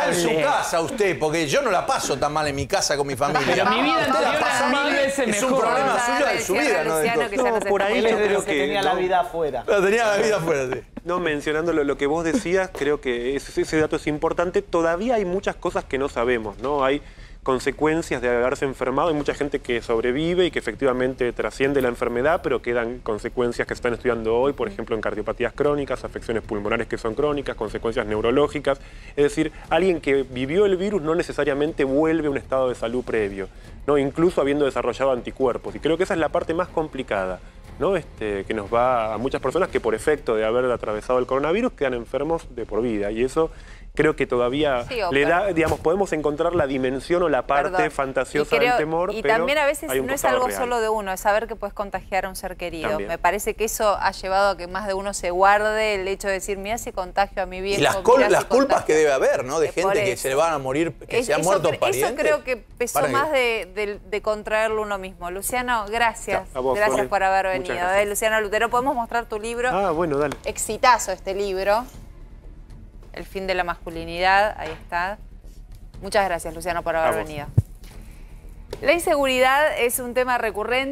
en su miserable. casa usted, porque yo no la paso tan mal en mi casa con mi familia. Pero mi vida Usted la anterior pasa era mal, 1000 veces es un mejor. problema suyo de su vida, ¿no? No, por ahí yo creo que tenía la vida afuera. Tenía la vida afuera, sí. No, mencionando lo que vos decías, creo que ese dato es importante. Todavía hay muchas cosas que no sabemos, ¿no? Hay consecuencias de haberse enfermado. Hay mucha gente que sobrevive y que efectivamente trasciende la enfermedad, pero quedan consecuencias que se están estudiando hoy, por ejemplo, en cardiopatías crónicas, afecciones pulmonares que son crónicas, consecuencias neurológicas. Es decir, alguien que vivió el virus no necesariamente vuelve a un estado de salud previo, ¿no? Incluso habiendo desarrollado anticuerpos. Y creo que esa es la parte más complicada, ¿no? Que nos va a muchas personas que por efecto de haber atravesado el coronavirus quedan enfermos de por vida. Y eso creo que todavía le da, digamos, podemos encontrar la dimensión o la parte fantasiosa del temor. Y pero también a veces no es algo real. solo de uno, es saber que puedes contagiar a un ser querido. También. Me parece que eso ha llevado a que más de uno se guarde el hecho de decir, mira si contagio a mi viejo. Y las culpas que debe haber, ¿no? De gente que se le van a morir, que se han muerto parientes. Eso creo que pesó más de contraerlo uno mismo. Luciano, gracias. Gracias Sole. por haber Muchas venido. gracias. Luciano Lutero, podemos mostrar tu libro. Ah, bueno, dale. Exitazo este libro. El fin de la masculinidad, ahí está. Muchas gracias, Luciano, por haber venido. La inseguridad es un tema recurrente.